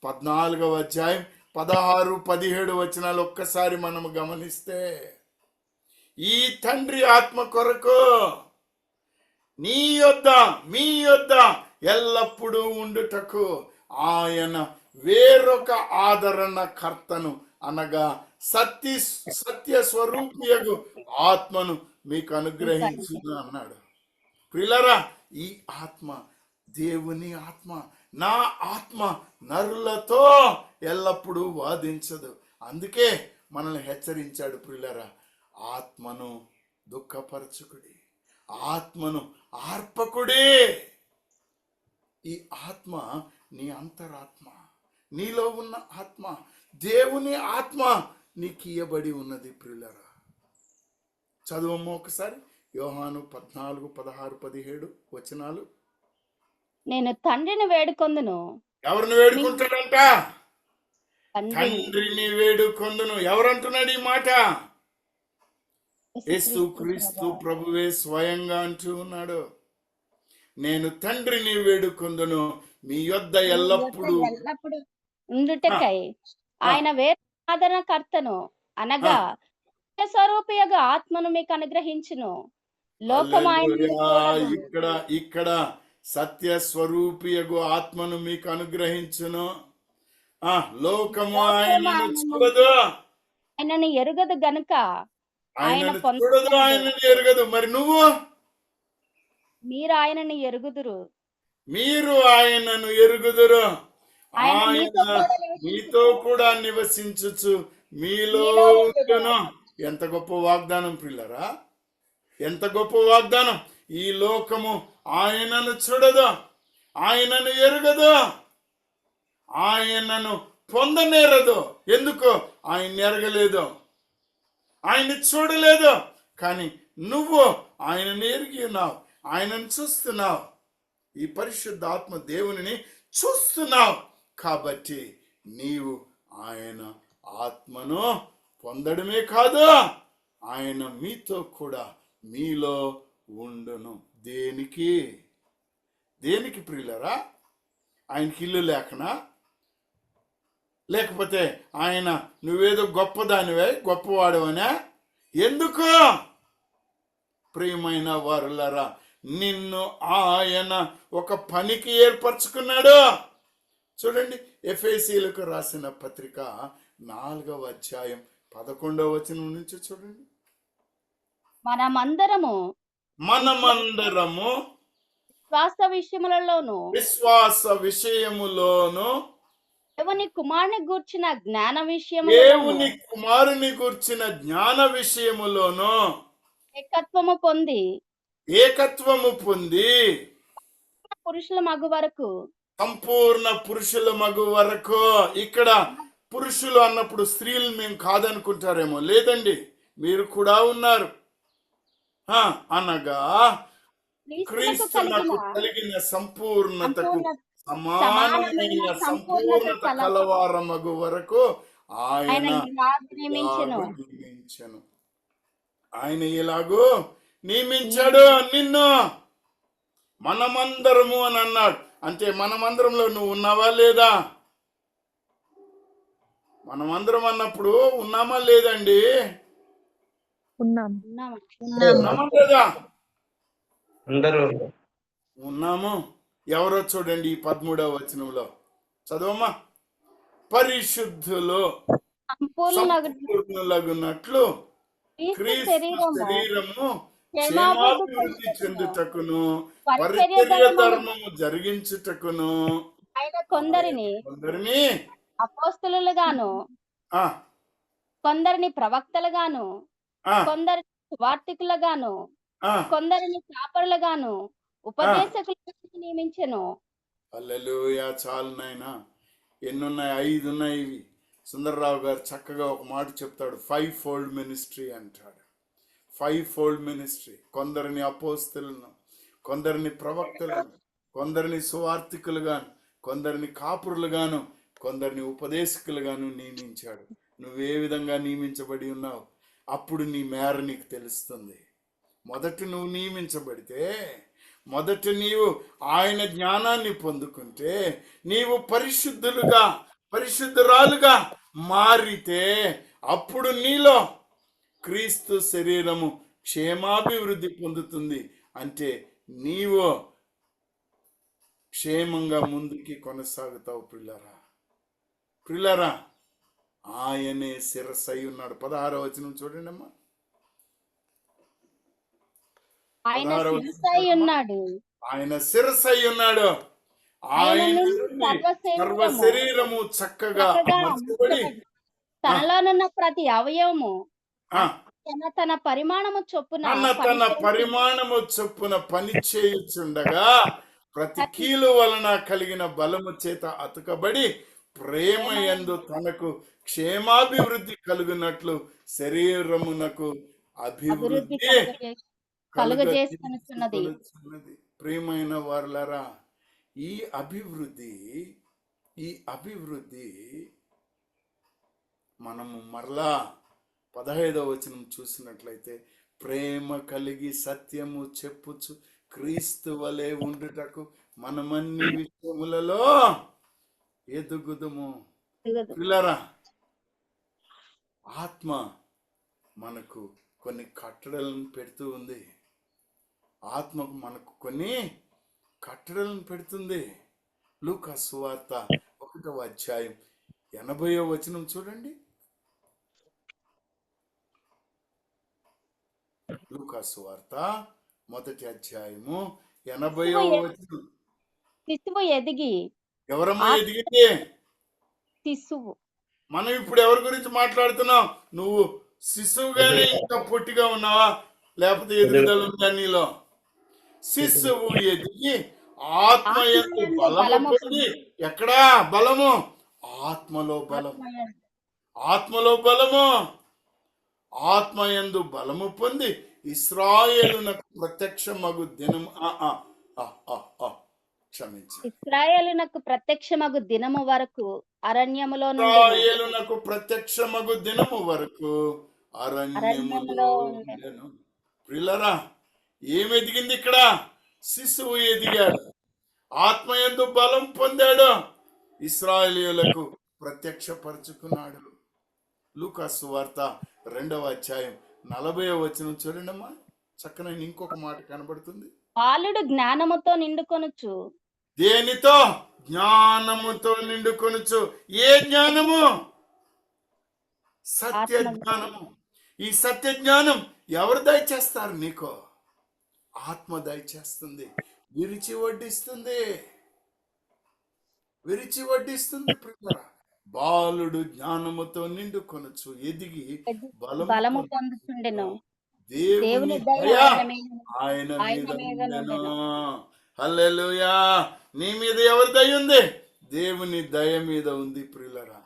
14వ అధ్యాయం 16, 17 వచనాలు ఒక్కసారి మనము గమనిస్తే, ఈ తండ్రి ఆత్మ కొరకు నీ యొద్ద మీ యొద్ద ఎల్లప్పుడూ ఉండుటకు ఆయన వేరొక ఆదరణకర్తను అనగా సత్య స్వరూపియగు ఆత్మను మీకు అనుగ్రహించును అన్నాడు. ప్రియులారా, ఈ ఆత్మ దేవుని ఆత్మ. నా ఆత్మ నరులతో ఎల్లప్పుడూ వాదించదు. అందుకే మనల్ని హెచ్చరించాడు. ప్రియులారా, ఆత్మను దుఃఖపరచుకుడి, ఆత్మను ఆర్పకుడి. ఈ ఆత్మ నీ అంతరాత్మ, నీలో ఉన్న ఆత్మ, దేవుని ఆత్మ నీకు ఇయ్యబడి ఉన్నది. ప్రియులారా, చదువమ్మ ఒకసారి యోహాను 14, 16, 17 వచనాలు. నేను తండ్రిని వేడుకొందును. ఎవరిని వేడుకుంటాడంట? తండ్రిని. తండ్రిని వేడుకొందును. ఎవరంటున్నాడు ఈ మాట? యేసు క్రీస్తు ప్రభువే స్వయంగా అంటూ ఉన్నాడు. నేను తండ్రిని వేడుకొందును, మీ యొద్ద ఎల్లప్పుడూ ఎల్లప్పుడు ఉండుటకై ఆయన వేరే ఆదరణకర్తను అనగా స్వరూపియగా ఆత్మను మీకు అనుగ్రహించును. లోకం ఆయనను హల్లెలూయా. చూడదు. ఇక్కడ సత్య స్వరూపియగు ఆత్మను మీకు అనుగ్రహించును. లోకము ఆయనను చూడదు, ఆయనను ఎరుగదు గనుక ఆయన ఆయనను చూడదు, ఆయనను ఎరగదు. మరి నువ్వు? మీరు ఆయనను ఎరుగుదురు. మీరు ఆయనను ఎరుగుదురు. ఆయన ఆయన మీతో కూడా నివసించుచు మీలో ఉండును. ఎంత గొప్ప వాగ్దానం పిల్లరా, ఎంత గొప్ప వాగ్దానం. ఈ లోకము ఆయనను చూడదు, ఆయనను ఎరుగదు, ఆయనను పొందనేరదు. ఎందుకు? ఆయన ఎరగలేదు, ఆయన్ని చూడలేదు. కానీ నువ్వు ఆయనను ఎరిగి ఉన్నావు, ఆయనను చూస్తున్నావు. ఈ పరిశుద్ధ ఆత్మ దేవునిని చూస్తున్నావు కాబట్టి నీవు ఆయన ఆత్మను పొందడమే కాదు, ఆయన మీతో కూడా మీలో ఉండును. దేనికి? దేనికి ప్రియులరా? ఆయనకి ఇల్లు లేకనా? లేకపోతే ఆయన నువ్వేదో గొప్పదానివే, గొప్పవాడవనా? ఎందుకు? ప్రియమైన వారులారా, నిన్ను ఆయన ఒక పనికి ఏర్పరచుకున్నాడు. చూడండి, ఎఫెసీయులకు రాసిన పత్రిక 4వ అధ్యాయం 11వ వచనం నుంచి చూడండి. మనమందరము విశ్వాస విషయములోను దేవుని కుమారుని గూర్చిన జ్ఞాన దేవుని కుమారుని గూర్చిన జ్ఞాన విషయములోను ఏకత్వము పొంది పురుషుల మగు వరకు సంపూర్ణ పురుషుల మగు వరకు. ఇక్కడ పురుషులు అన్నప్పుడు స్త్రీలు మేము కాదనుకుంటారేమో, లేదండి, మీరు కూడా ఉన్నారు. అనగా క్రీస్తునకు క్రీస్తునకు కలిగిన కలిగిన సంపూర్ణతకు సంపూర్ణ సమానమైన సంపూర్ణత కలవారమగు వరకు ఆయన ఆయన ఇలాగు నియమించెను. నియమించను. ఆయన ఎలాగూ నియమించాడు నిన్ను. మనమందరము అని అన్నాడు. అంటే మనమందరంలో నువ్వు ఉన్నావా లేదా? మనమందరం అన్నప్పుడు ఉన్నామా లేదండి? ఉన్నాం. ఉన్నామా? ఉన్నామా లేదా? అందరూ ఉన్నాము. ఎవరో చూడండి ఈ 13వ వచనంలో చదవమ్మా. పరిశుద్ధులు సంపూర్ణులగునట్లు క్రీస్తు శరీరము క్షేమాభివృద్ధి చెందుటకును పరిచర్య ధర్మము జరిగించుటకును ఆయన కొందరిని అపోస్తలులుగాను, ఆ కొందరిని ప్రవక్తలుగాను, ఆ కొందరిని సువార్తికులుగాను, ఆ కొందరిని కాపరులుగాను, ఉపదేశకులుగాను నియమించెను. హల్లెలూయా. చాలు నాయనా. ఎన్నున్నాయి? 5 ఉన్నాయి. ఇవి సుందర్రావు గారు చక్కగా ఒక మాట చెప్తాడు. 5-fold మినిస్ట్రీ అంటాడు. 5-fold ministry. కొందరిని అపోస్తలులను, కొందరిని ప్రవక్తలను, కొందరిని సువార్తికులుగాను, కొందరిని కాపురులుగాను, కొందరిని ఉపదేశకులుగాను నియమించాడు. నువ్వే విధంగా నియమించబడి ఉన్నావు? అప్పుడు నీ మేర నీకు తెలుస్తుంది. మొదట నువ్వు నియమించబడితే, మొదట నీవు ఆయన జ్ఞానాన్ని పొందుకుంటే, నీవు పరిశుద్ధురాలుగా మారితే, అప్పుడు నీలో క్రీస్తు శరీరము క్షేమాభివృద్ధి పొందుతుంది. అంటే నీవు క్షేమంగా ముందుకి కొనసాగుతావు. ప్రిల్లరా, ఆయనే శిరస్సై ఉన్నాడు. 16వ వచనం చూడండి అమ్మా. ఆయన శిరస్సై ఉన్నాడు. ఆయన శిరస్సై ఉన్నాడు. ఆయన సర్వ శరీరము చక్కగా అమర్చబడి తనలోనున్న ప్రతి అవయవము తన పరిమాణము చొప్పున పని చేయుచుండగా ప్రతి కీలు వలన కలిగిన బలము చేత అతుకబడి ప్రేమ యందు తనకు క్షేమాభివృద్ధి కలుగునట్లు శరీరమునకు అభివృద్ధి కలుగజేస్తున్నది. ప్రియమైన వారలారా, ఈ అభివృద్ధి మనము మరలా 15వ వచనం చూసినట్లయితే, ప్రేమ కలిగి సత్యము చెప్పుచు క్రీస్తు వలె ఉండుటకు మనమన్ని విషయములలో ఎదుగుదుము. పిల్లరా, ఆత్మ మనకు కొన్ని కట్టడలను పెడుతూ ఉంది. ఆత్మకు మనకు కొన్ని కట్టడలను పెడుతుంది. లూకా సువార్త 1వ అధ్యాయం 80వ వచనం చూడండి. లూకా సువార్త 1వ అధ్యాయము 80వ వచనం. శిశువు ఎదిగి. ఎవరమ్మా ఎదిగితే? శిశువు. మనం ఇప్పుడు ఎవరి గురించి మాట్లాడుతున్నాం? నువ్వు శిశువుగానే ఇంకా పొట్టిగా ఉన్నావా, లేకపోతే ఎదుగుదల ఉందా నీలో? శిశువు ఎదిగి ఆత్మ యందు బలము పొంది. ఎక్కడా బలము? ఆత్మలో బలము. ఆత్మ యందు బలము పొంది ఇశ్రాయేలునకు ప్రత్యక్షమగు దినము ఇశ్రాయేలునకు ప్రత్యక్షమగు దినము వరకు అరణ్యములో ఉండెను. ప్రియులారా, ఏమి ఎదిగింది ఇక్కడ? శిశువు ఎదిగాడు, ఆత్మయందు బలం పొందాడు, ఇశ్రాయేలీయులకు ప్రత్యక్షపరుచుకున్నాడు. లూకా సువార్త 2వ అధ్యాయం 40వ వచనం చూడండమ్మా. చక్కనైన ఇంకొక మాట కనబడుతుంది. బాలుడు జ్ఞానముతో నిండుకొనుచు. దేనితో? జ్ఞానముతో నిండుకొనుచు. ఏ జ్ఞానము? సత్య జ్ఞానము. ఈ సత్య జ్ఞానం ఎవరు దయచేస్తారు నీకో? ఆత్మ దయచేస్తుంది, విరిచి వడ్డిస్తుంది. బాలుడు జ్ఞానముతో నిండుకొనుచు ఎదిగి బలము పొందుచుండెను. దేవుని దయ ఆయన మీద ఉండెను. హల్లెలూయా. నీ మీద ఎవరి దయ ఉంది? దేవుని దయ మీద ఉంది. ప్రియులరా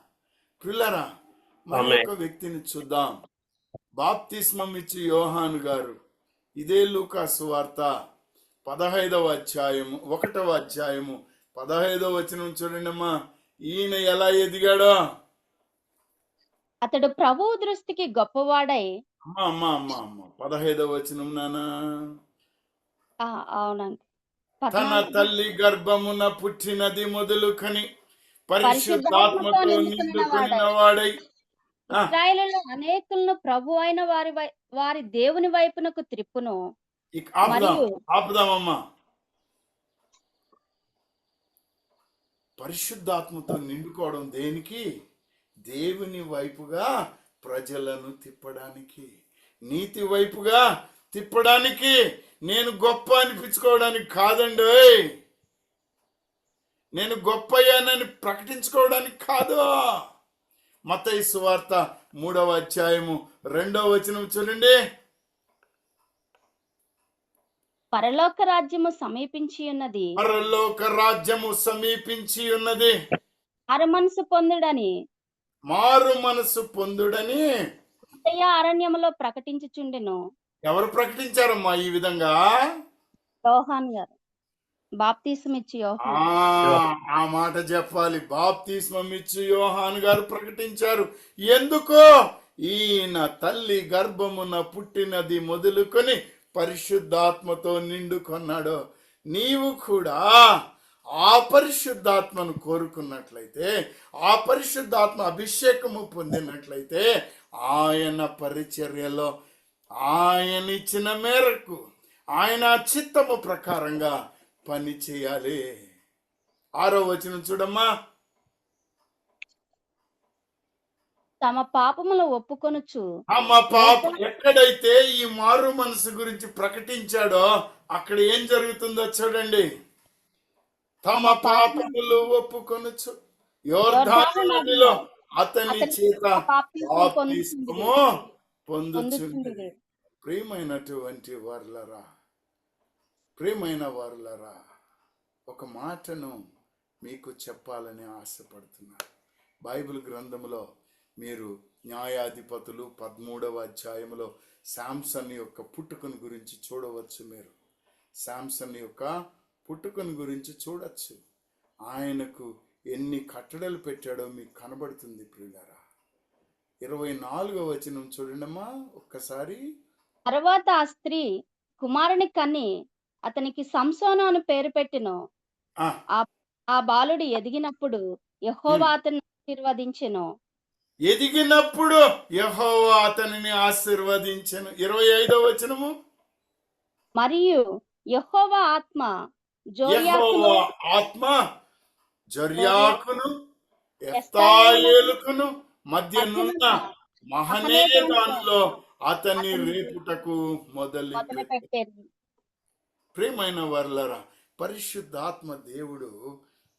మరి ఆమేన్. ఒక వ్యక్తిని చూద్దాం. బాప్తిస్మం ఇచ్చి యోహాను గారు. ఇదే లూకాసు వార్త 15వ అధ్యాయము 1వ అధ్యాయము 15వ వచనం చూడండి అమ్మా. ఈయన ఎలా ఎదిగాడో. అతడు ప్రభువు దృష్టికి గొప్పవాడై అమ్మా 15వ వచనం నానా. ఆ, అవునండి. తన 14 తల్లి గర్భమున పుట్టినది మొదలుకొని పరిశుద్ధాత్మతో పరిశుద్ధాత్మతో నిండుకొనిన నిండుకొనిన వాడై వాడై. ఆ, ఇశ్రాయేలులో అనేకులను ప్రభు అయిన వారి దేవుని వైపునకు త్రిప్పును. ఇక ఆపుదాం మరియు ఆపుదామమ్మా. పరిశుద్ధాత్మతో నిండుకోవడం దేనికి? దేవుని వైపుగా ప్రజలను తిప్పడానికి, నీతి వైపుగా తిప్పడానికి. నేను గొప్ప అనిపించుకోవడానికి కాదండి. నేను గొప్ప అయ్యానని ప్రకటించుకోవడానికి కాదు. మత్తయి సువార్త 3వ అధ్యాయము 2వ వచనం చూడండి. పరలోక రాజ్యము సమీపించి ఉన్నది, పరలోక రాజ్యము సమీపించి ఉన్నది, మారు మనసు పొందుడని మారు మనసు పొందుడని యెషయా అరణ్యములో ప్రకటించుచుండెను. ఎవరు ప్రకటించారమ్మా ఈ విధంగా? యోహాన్ గారు బాప్తీసం ఇచ్చి యోహాన్. ఆ మాట చెప్పాలి. బాప్తిస్మం ఇచ్చి యోహాను గారు ప్రకటించారు. ఎందుకో? ఈయన తల్లి గర్భమున పుట్టినది మొదలుకొని పరిశుద్ధాత్మతో నిండుకొన్నాడు. నీవు కూడా ఆ పరిశుద్ధాత్మను కోరుకున్నట్లయితే, ఆ పరిశుద్ధాత్మ అభిషేకము పొందినట్లయితే, ఆయన పరిచర్యలో ఆయన ఇచ్చిన మేరకు, ఆయన చిత్తము ప్రకారంగా పని చేయాలి. 6వ వచనం చూడమ్మా. తమ పాపములు ఒప్పుకొనుచు అమ్మ పాప ఎక్కడైతే ఈ మారు మనసు గురించి ప్రకటించాడో అక్కడ ఏం జరుగుతుందో చూడండి. తమ పాపములు ఒప్పుకొనుచు యోర్దాను నదిలో అతని చేత బాప్తిస్మము పొందుచుండిరి. ప్రియమైన వారులరా, ఒక మాటను మీకు చెప్పాలని ఆశపడుతున్నాను. బైబిల్ గ్రంథంలో మీరు న్యాయాధిపతులు 13వ అధ్యాయంలో శాంసన్ యొక్క పుట్టుకను గురించి చూడవచ్చు. మీరు శాంసన్ యొక్క పుట్టుకను గురించి చూడొచ్చు. ఆయనకు ఎన్ని కట్టడలు పెట్టాడో మీకు కనబడుతుంది. ప్రియులారా, 24వ వచనం చూడండమ్మా ఒక్కసారి. తర్వాత ఆ స్త్రీ కుమారుని కని అతనికి సంసోను అని పేరు పెట్టెను. ఆ, ఆ బాలుడు ఎదిగినప్పుడు యెహోవా అతన్ని ఆశీర్వదించెను. ఎదిగినప్పుడు యెహోవా అతనిని ఆశీర్వదించెను. 25వ వచనము. మరియు యెహోవా ఆత్మ జోర్యాకును యెహోవా ఆత్మ జొర్యాకును ఎఫ్తాయేలుకును మధ్యనున్న మహనేదానులో అతన్ని రేపుటకు మొదలుపెట్టెను. మొదలుపెట్టాను. ప్రియమైన వర్లరా, పరిశుద్ధాత్మ దేవుడు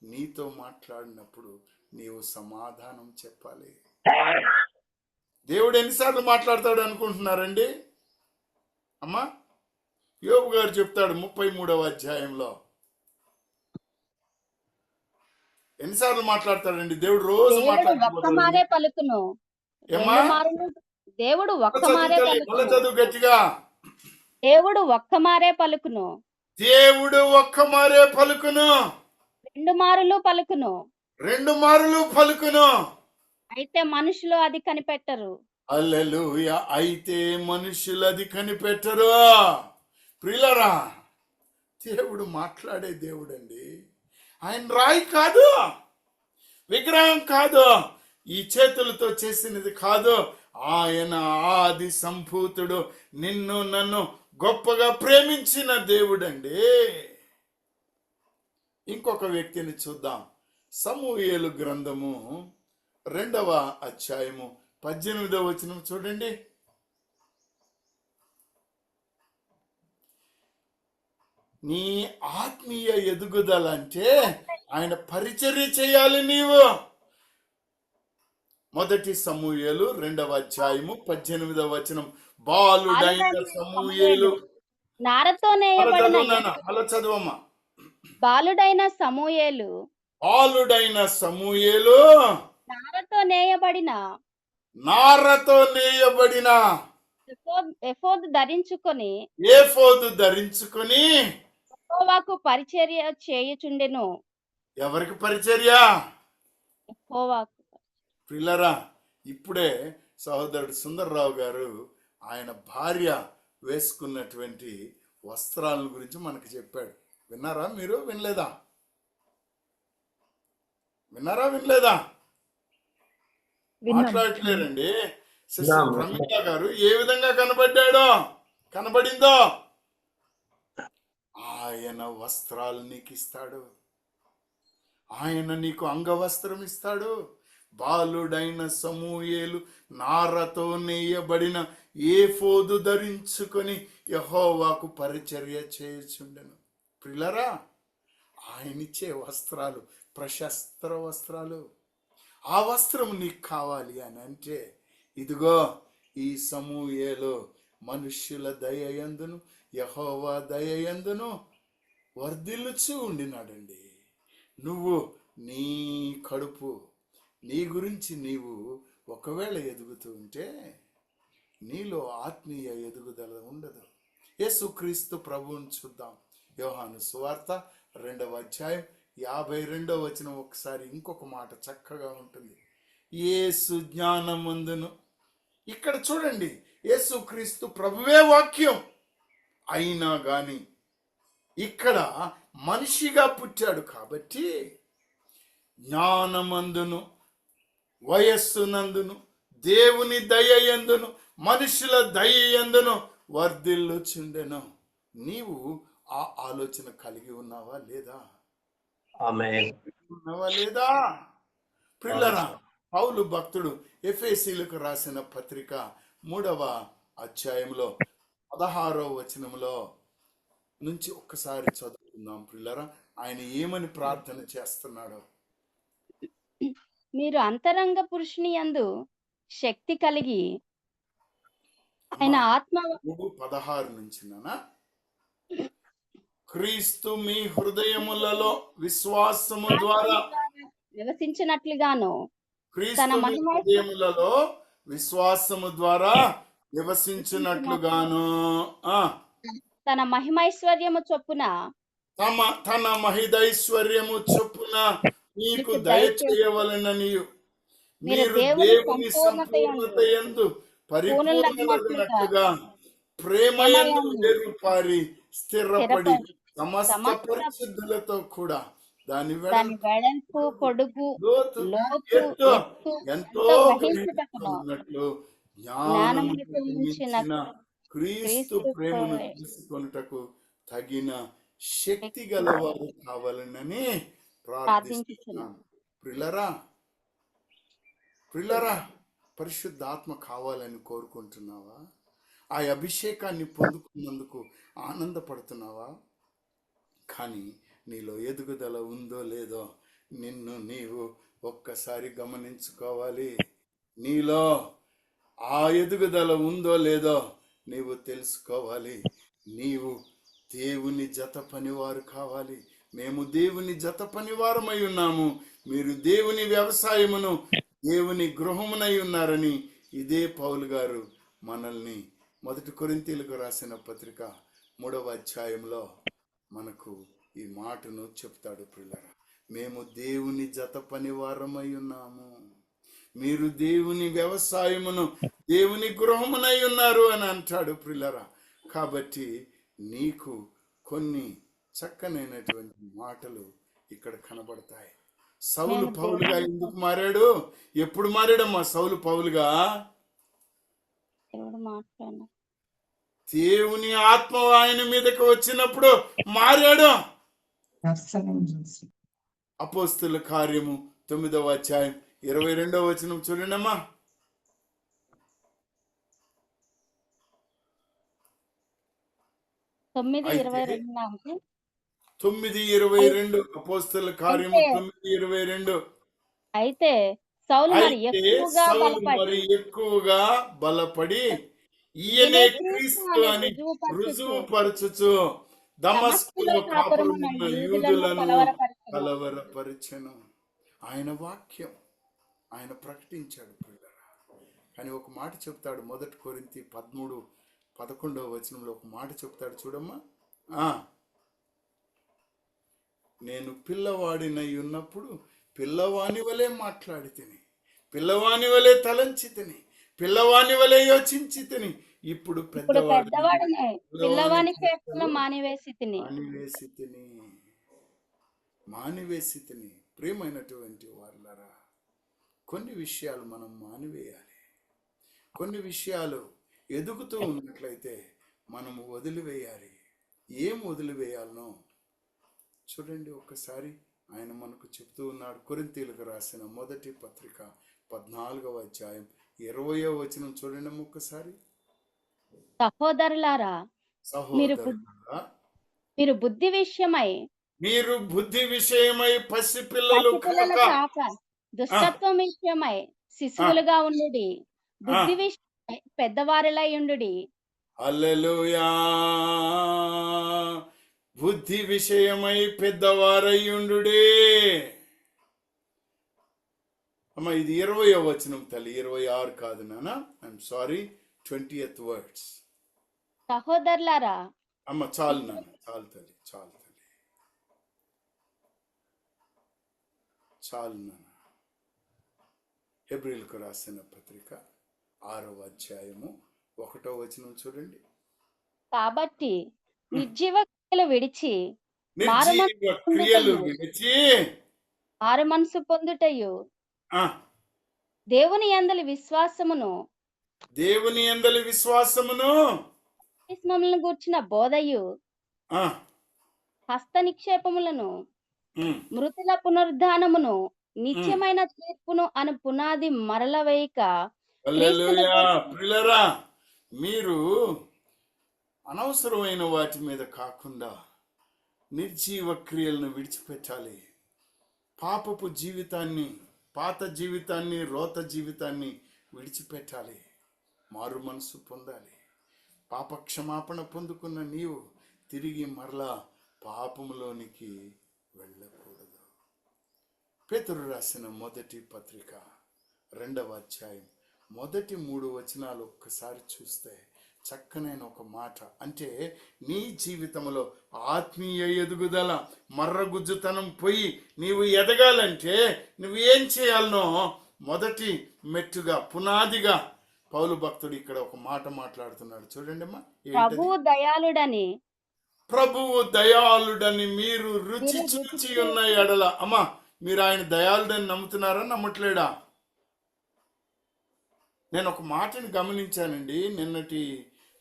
నీతో మాట్లాడినప్పుడు నీవు సమాధానం చెప్పాలి. దేవుడు ఎన్నిసార్లు మాట్లాడతాడు అనుకుంటున్నారండి? అమ్మా, యోబు గారు చెప్తాడు 33వ అధ్యాయంలో. ఎన్నిసార్లు మాట్లాడతాడండి దేవుడు? రోజు దేవుడు ఒక్క మారే పలుకును. ఏమ్మా? రెండు మారులు దేవుడు ఒక్క మారే మళ్ళా పలుకును. చదువు గట్టిగా. దేవుడు ఒక్క మారే పలుకును. దేవుడు ఒక్క మారే పలుకును, రెండు మారులు పలుకును. 2 మారులు పలుకును. అయితే మనుషులు అది కనిపెట్టరు. హల్లెలూయా. అయితే మనుషులు అది కనిపెట్టరు. ప్రియులరా, దేవుడు మాట్లాడే దేవుడండి. ఆయన రాయి కాదు, విగ్రహం కాదు, ఈ చేతులతో చేసినది కాదు. ఆయన ఆది సంభూతుడు, నిన్ను నన్ను గొప్పగా ప్రేమించిన దేవుడండి. ఇంకొక వ్యక్తిని చూద్దాం. సమూయేలు గ్రంథము 2వ అధ్యాయము 18వ వచనం చూడండి. నీ ఆత్మీయ ఎదుగుదల అంటే ఆయన పరిచర్య చేయాలి నీవు. 1 సమూయేలు 2వ అధ్యాయము 18వ వచనం. బాలుడైన సమూయేలు. నారతో నేయబడిన అలా చదువమ్మా. బాలుడైన సమూయేలు బాలుడైన సమూయేలు నారతో నేయబడిన నారతో నేయబడిన ఎఫోదు ధరించుకొని ఏఫోదు ధరించుకొని యెహోవాకు పరిచర్య చేయుచుండెను. ఎవరికి పరిచర్య? యెహోవాకు. పిల్లరా, ఇప్పుడే సహోదరుడు సుందర్రావు గారు ఆయన భార్య వేసుకున్నటువంటి వస్త్రాల గురించి మనకు చెప్పాడు. విన్నారా? మీరు వినలేదా? వినలేదా? మాట్లాడట్లేరండి. సిస్టర్ ప్రమిళ గారు ఏ విధంగా కనబడిందో ఆయన వస్త్రాలు నీకు ఇస్తాడు. ఆయన నీకు అంగవస్త్రం ఇస్తాడు. బాలుడైన సమూయేలు నారతో నేయబడిన ఏఫోదు ధరించుకొని యెహోవాకు పరిచర్య చేయుచుండెను. ప్రియులారా, ఆయనిచ్చే వస్త్రాలు ప్రశస్త్ర వస్త్రాలు. ఆ వస్త్రం నీకు కావాలి అని అంటే ఇదిగో ఈ సమూయేలు మనుష్యుల దయయందును యెహోవా దయయందును వర్ధిల్లుచూ ఉండినాడండి. నువ్వు నీ కడుపు నీ గురించి నీవు ఒకవేళ ఎదుగుతూ ఉంటే నీలో ఆత్మీయ ఎదుగుదల ఉండదు. యేసుక్రీస్తు ప్రభువుని చూద్దాం. యోహాను సువార్త 2వ అధ్యాయం 52వ వచనం ఒకసారి ఇంకొక మాట చక్కగా ఉంటుంది. యేసు జ్ఞానమందును. ఇక్కడ చూడండి, యేసుక్రీస్తు ప్రభువే వాక్యం అయినా గాని ఇక్కడ మనిషిగా పుట్టాడు కాబట్టి జ్ఞానమందును వయస్సునందును దేవుని దయయందును మనుషుల దయయందును వర్ధిల్లుచుండెను. నీవు ఆ ఆలోచన కలిగి ఉన్నావా లేదా? ఆమేన్. ఉన్నావా లేదా? ప్రియులారా, పౌలు భక్తుడు ఎఫెసీయులకు రాసిన పత్రిక 3వ అధ్యాయంలో 16వ వచనంలో నుంచి ఒక్కసారి చదువుకుందాం. ప్రియులారా, ఆయన ఏమని ప్రార్థన చేస్తున్నాడో. మీరు అంతరంగ పురుషుని యందు శక్తి కలిగి ఆయన ఆత్మ 16 నుంచి నానా, క్రీస్తు మీ హృదయములలో విశ్వాసము ద్వారా నివసించినట్లుగాను క్రీస్తు మీ హృదయములలో విశ్వాసము ద్వారా నివసించినట్లుగాను తన మహిమైశ్వర్యము చొప్పున తన మహిదైశ్వర్యము చొప్పున నీకు దయచేయవలెనని మీరు దేవుని సంపూర్ణతయందు పరిపూర్ణులగునట్లుగా ప్రేమయందు వేరుపారి స్థిరపడి సమస్త పరిశుద్ధులతో కూడా దాని వెడల్పు పొడుగు లోతు ఎత్తు ఎంతో గ్రహించుటకున్నట్లు జ్ఞానము కలిగించిన క్రీస్తు ప్రేమను తెలుసుకొనుటకు తగిన శక్తి గలవారు కావాలనని ప్రార్థిస్తున్నాను. ప్రియులారా, పరిశుద్ధ ఆత్మ కావాలని కోరుకుంటున్నావా? ఆ అభిషేకాన్ని పొందుకున్నందుకు ఆనందపడుతున్నావా? కానీ నీలో ఎదుగుదల ఉందో లేదో నిన్ను నీవు ఒక్కసారి గమనించుకోవాలి. నీలో ఆ ఎదుగుదల ఉందో లేదో నీవు తెలుసుకోవాలి. నీవు దేవుని జత పనివారు కావాలి. మేము దేవుని జత పనివారమై ఉన్నాము, మీరు దేవుని వ్యవసాయమును దేవుని గృహమునై ఉన్నారని ఇదే పౌలు గారు మనల్ని 1 కొరింథీయులకు రాసిన పత్రిక 3వ అధ్యాయంలో మనకు ఈ మాటను చెప్తాడు. ప్రియులారా, మేము దేవుని జత పనివారమై ఉన్నాము, మీరు దేవుని వ్యవసాయమును దేవుని గృహమునై ఉన్నారు అని అంటాడు. ప్రియులారా, కాబట్టి నీకు కొన్ని చక్కనైనటువంటి మాటలు ఇక్కడ కనబడతాయి. సౌలు పౌలుగా ఎందుకు మారాడు? ఎప్పుడు మారాడమ్మా సౌలు పౌలుగా? దేవుని ఆత్మ ఆయన మీదకి వచ్చినప్పుడు మారాడు. అపోస్తుల కార్యము 9వ అధ్యాయం 22వ వచనం చూడండమ్మా. 9:22 అపోస్తుల కార్యము 9:22. అయితే సౌలు మరి ఎక్కువగా బలపడి ఈయనే క్రీస్తు అని రుజువుపరచుచు దమస్కులో దమస్కులో కాపురమున్న కాపురమున్న యూదులను కలవరపరచెను. కలవరపరిచెను. ఆయన వాక్యం ఆయన ప్రకటించాడు పిల్లరా. కానీ ఒక మాట చెప్తాడు, 1 కొరింథీ 13:11 ఒక మాట చెప్తాడు చూడమ్మా. నేను పిల్లవాడినై ఉన్నప్పుడు పిల్లవాని వలె మాట్లాడి తిని, పిల్లవాని వలె తలంచి తిని, పిల్లవాని వలె యోచించి తిని, ఇప్పుడు ఇప్పుడు పెద్దవాడినే పిల్లవాని చేష్టలు మానివేసి తిని. ప్రియమైనటువంటి వారులారా, కొన్ని విషయాలు మనం మానివేయాలి. కొన్ని విషయాలు ఎదుగుతూ ఉన్నట్లయితే మనము వదిలివేయాలి. ఏం వదిలివేయాలనో చూడండి. ఒక్కసారి ఆయన మనకు చెప్తూ ఉన్నాడు. కొరింథీయులకు రాసిన 1 పత్రిక 14వ అధ్యాయం 20వ వచనం చూడండి ఒక్కసారి. సహోదరులారా, సహోదరులారా, మీరు బుద్ధి విషయమై పసిపిల్లలు పసిపిల్లలు కాక దుష్టత్వం విషయమై శిశువులుగా ఉండుడి. బుద్ధి విషయమై పెద్దవారిలై ఉండుడి. హల్లెలూయా. బుద్ధి విషయమై పెద్దవారయ్యుండుడే. అమ్మ, ఇది 20వ వచనం తల్లి, 26 కాదు నాన్న. I'm sorry, 20th words. సహోదరులారా, అమ్మ చాలు నాన్న, చాలు తల్లి, చాలు తల్లి, చాలు నాన్న. హెబ్రీయులకు రాసిన పత్రిక 6వ అధ్యాయము 1వ వచనం చూడండి. కాబట్టి నిర్జీవ క్రియలు విడిచి నిర్జీవ క్రియలు విడిచి మారు మనసు పొందుటయు దేవుని యందలి విశ్వాసమును బాప్తిస్మములను గూర్చిన బోధయు హస్త నిక్షేపములను మృతుల పునరుద్ధానమును నిత్యమైన తీర్పును అను పునాది మరల వేయక ప్రియులారా, మీరు అనవసరమైన వాటి మీద కాకుండా నిర్జీవ క్రియలను విడిచిపెట్టాలి. పాపపు జీవితాన్ని, పాత జీవితాన్ని, రోత జీవితాన్ని విడిచిపెట్టాలి. మారు మనసు పొందాలి. పాప క్షమాపణ పొందుకున్న నీవు తిరిగి మరలా పాపములోనికి వెళ్ళకూడదు. పేతురు రాసిన 1 పత్రిక 2వ అధ్యాయం 1-3 వచనాలు ఒక్కసారి చూస్తే చక్కనైన ఒక మాట. అంటే నీ జీవితంలో ఆత్మీయ ఎదుగుదల, మర్రగుజ్జుతనం పోయి నీవు ఎదగాలంటే నువ్వు ఏం చేయాలనో మొదటి మెట్టుగా, పునాదిగా పౌలు భక్తుడు ఇక్కడ ఒక మాట మాట్లాడుతున్నాడు చూడండి అమ్మా. ప్రభువు దయాళుడని మీరు రుచి చూచి ఉన్న ఎడల. అమ్మా, మీరు ఆయన దయాళుడని నమ్ముతున్నారా, నమ్మట్లేడా? నేను ఒక మాటని గమనించానండి. నిన్నటి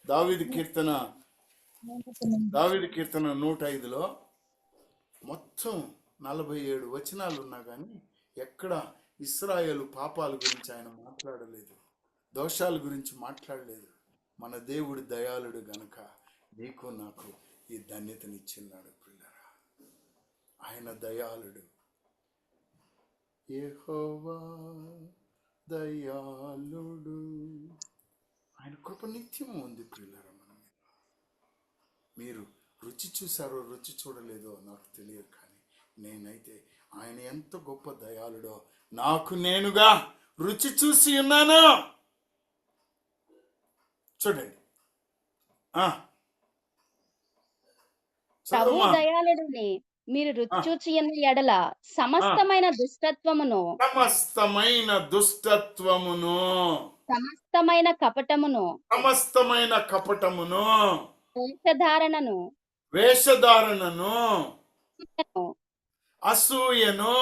దావీదు కీర్తన 105లో మొత్తం 47 వచనాలు ఉన్నా కానీ ఎక్కడ ఇశ్రాయేలు పాపాల గురించి ఆయన మాట్లాడలేదు, దోషాల గురించి మాట్లాడలేదు. మన దేవుడు దయాళుడు గనుక నీకు నాకు ఈ ధన్యతనిచ్చిన్నాడు పిల్లరా. ఆయన దయాళుడు. యెహోవా దయాళుడు, ఆయన కృప నిత్యము ఉంది ప్రియులారా. మనం మీరు రుచి చూసారో రుచి చూడలేదో నాకు తెలియదు, కానీ నేనైతే ఆయన ఎంత గొప్ప దయాళుడో నాకు నేనుగా రుచి చూసి ఉన్నాను. చూడండి. ప్రభు దయాళుడిని మీరు రుచి చూచి ఉన్న ఎడల సమస్తమైన దుష్టత్వమును, సమస్తమైన కపటమును, వేషధారణను, అసూయను,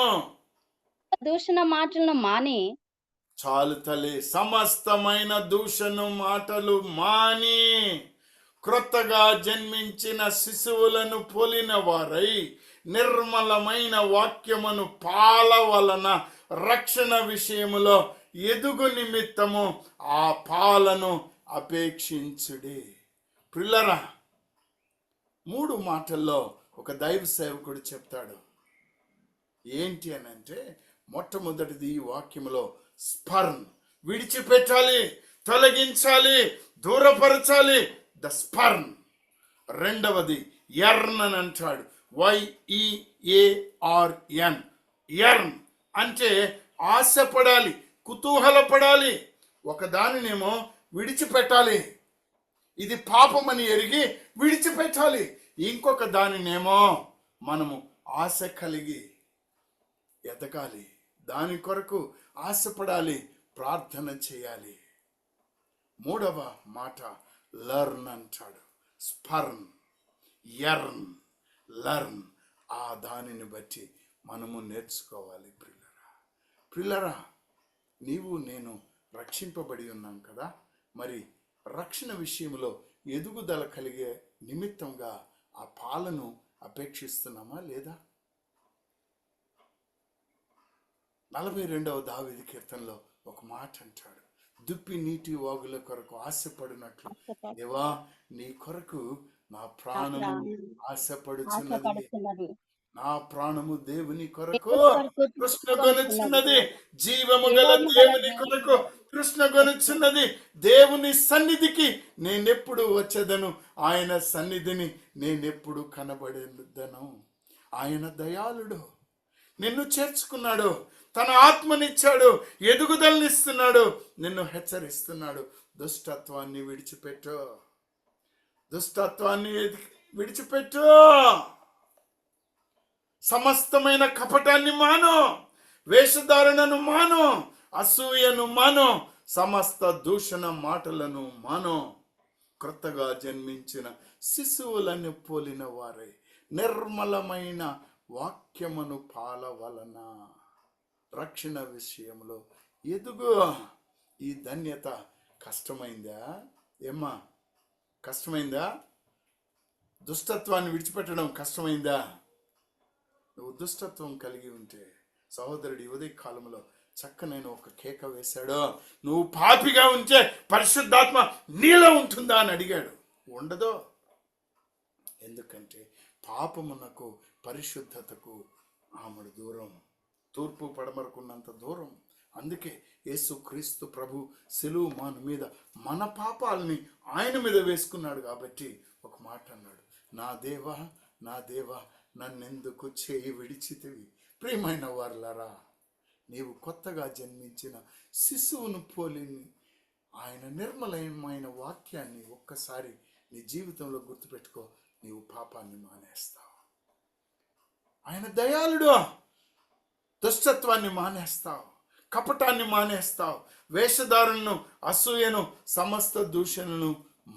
దూషణ మాటలను మాని. చాలు తల్లి. సమస్తమైన దూషణ మాటలు మాని క్రొత్తగా జన్మించిన శిశువులను పోలిన వారై నిర్మలమైన వాక్యమును పాల వలన రక్షణ విషయములో ఎదుగు నిమిత్తము ఆ పాలను అపేక్షించుడి. పిల్లరా, 3 మాటల్లో ఒక దైవ సేవకుడు చెప్తాడు. ఏంటి అని అంటే, మొట్టమొదటిది ఈ వాక్యములో స్పర్న్, విడిచిపెట్టాలి, తొలగించాలి, దూరపరచాలి, ద స్పర్న్. రెండవది ఎర్న్ అని అంటాడు. YEARN, ఎర్న్ అంటే ఆశపడాలి, కుతూహలపడాలి, ఒకదానినేమో విడిచిపెట్టాలి, ఇది పాపమని ఎరిగి విడిచిపెట్టాలి, ఇంకొక దానినేమో మనము ఆశ కలిగి ఎదగాలి, దాని కొరకు ఆశపడాలి, ప్రార్థన చేయాలి. మూడవ మాట లర్న్ అంటాడు. స్పర్న్, ఎర్న్, లర్న్, ఆ దానిని బట్టి మనము నేర్చుకోవాలి. ప్రిల్లరా, నీవు నేను రక్షింపబడి ఉన్నాం కదా, మరి రక్షణ విషయంలో ఎదుగుదల కలిగే నిమిత్తంగా ఆ పాలను అపేక్షిస్తున్నామా లేదా? 42వ దావీదు కీర్తనలో ఒక మాట అంటాడు, దుప్పి నీటి వాగుల కొరకు ఆశపడినట్లు దేవా నీ కొరకు నా ప్రాణము ఆశపడుచున్నది, నా ప్రాణము దేవుని కొరకు కృష్ణగొనుచున్నది, జీవము గల దేవుని కొరకు కృష్ణగొనుచున్నది. దేవుని సన్నిధికి నేనెప్పుడు వచ్చేదను, ఆయన సన్నిధిని నేనెప్పుడు కనబడేదను. ఆయన దయాళుడు, నిన్ను చేర్చుకున్నాడు, తన ఆత్మనిచ్చాడు, ఎదుగుదలనిస్తున్నాడు, నిన్ను హెచ్చరిస్తున్నాడు. దుష్టత్వాన్ని విడిచిపెట్టు, దుష్టత్వాన్ని విడిచిపెట్టు, సమస్తమైన కపటాన్ని మాను, వేషధారణను మాను, అసూయను మాను, సమస్త దూషణ మాటలను మాను. క్రొత్తగా జన్మించిన శిశువులను పోలిన వారే నిర్మలమైన వాక్యమును పాలవలన. రక్షణ విషయంలో ఎదుగు. ఈ ధన్యత కష్టమైందా? ఏమ్మా కష్టమైందా? దుష్టత్వాన్ని విడిచిపెట్టడం కష్టమైందా? నువ్వు దుష్టత్వం కలిగి ఉంటే సహోదరుడి ఉదయ కాలంలో చక్కనైన ఒక కేక వేశాడు. నువ్వు పాపిగా ఉంటే పరిశుద్ధాత్మ నీలో ఉంటుందా అని అడిగాడు. ఉండదో. ఎందుకంటే పాపమునకు పరిశుద్ధతకు ఆమెడు దూరం, తూర్పు పడమరకున్నంత దూరం. అందుకే యేసుక్రీస్తు ప్రభు సిలువ మాను మీద మన పాపాలని ఆయన మీద వేసుకున్నాడు. కాబట్టి ఒక మాట అన్నాడు, నా దేవా నా దేవా నన్నెందుకు చేయి విడిచితివి. ప్రియమైన వారులారా, నీవు కొత్తగా జన్మించిన శిశువును పోలిని ఆయన నిర్మలమైన వాక్యాన్ని ఒక్కసారి నీ జీవితంలో గుర్తుపెట్టుకో, నీవు పాపాన్ని మానేస్తావు. ఆయన దయాళుడు, దుష్టత్వాన్ని మానేస్తావు, కపటాన్ని మానేస్తావు, వేషధారణను, అసూయను, సమస్త దూషణను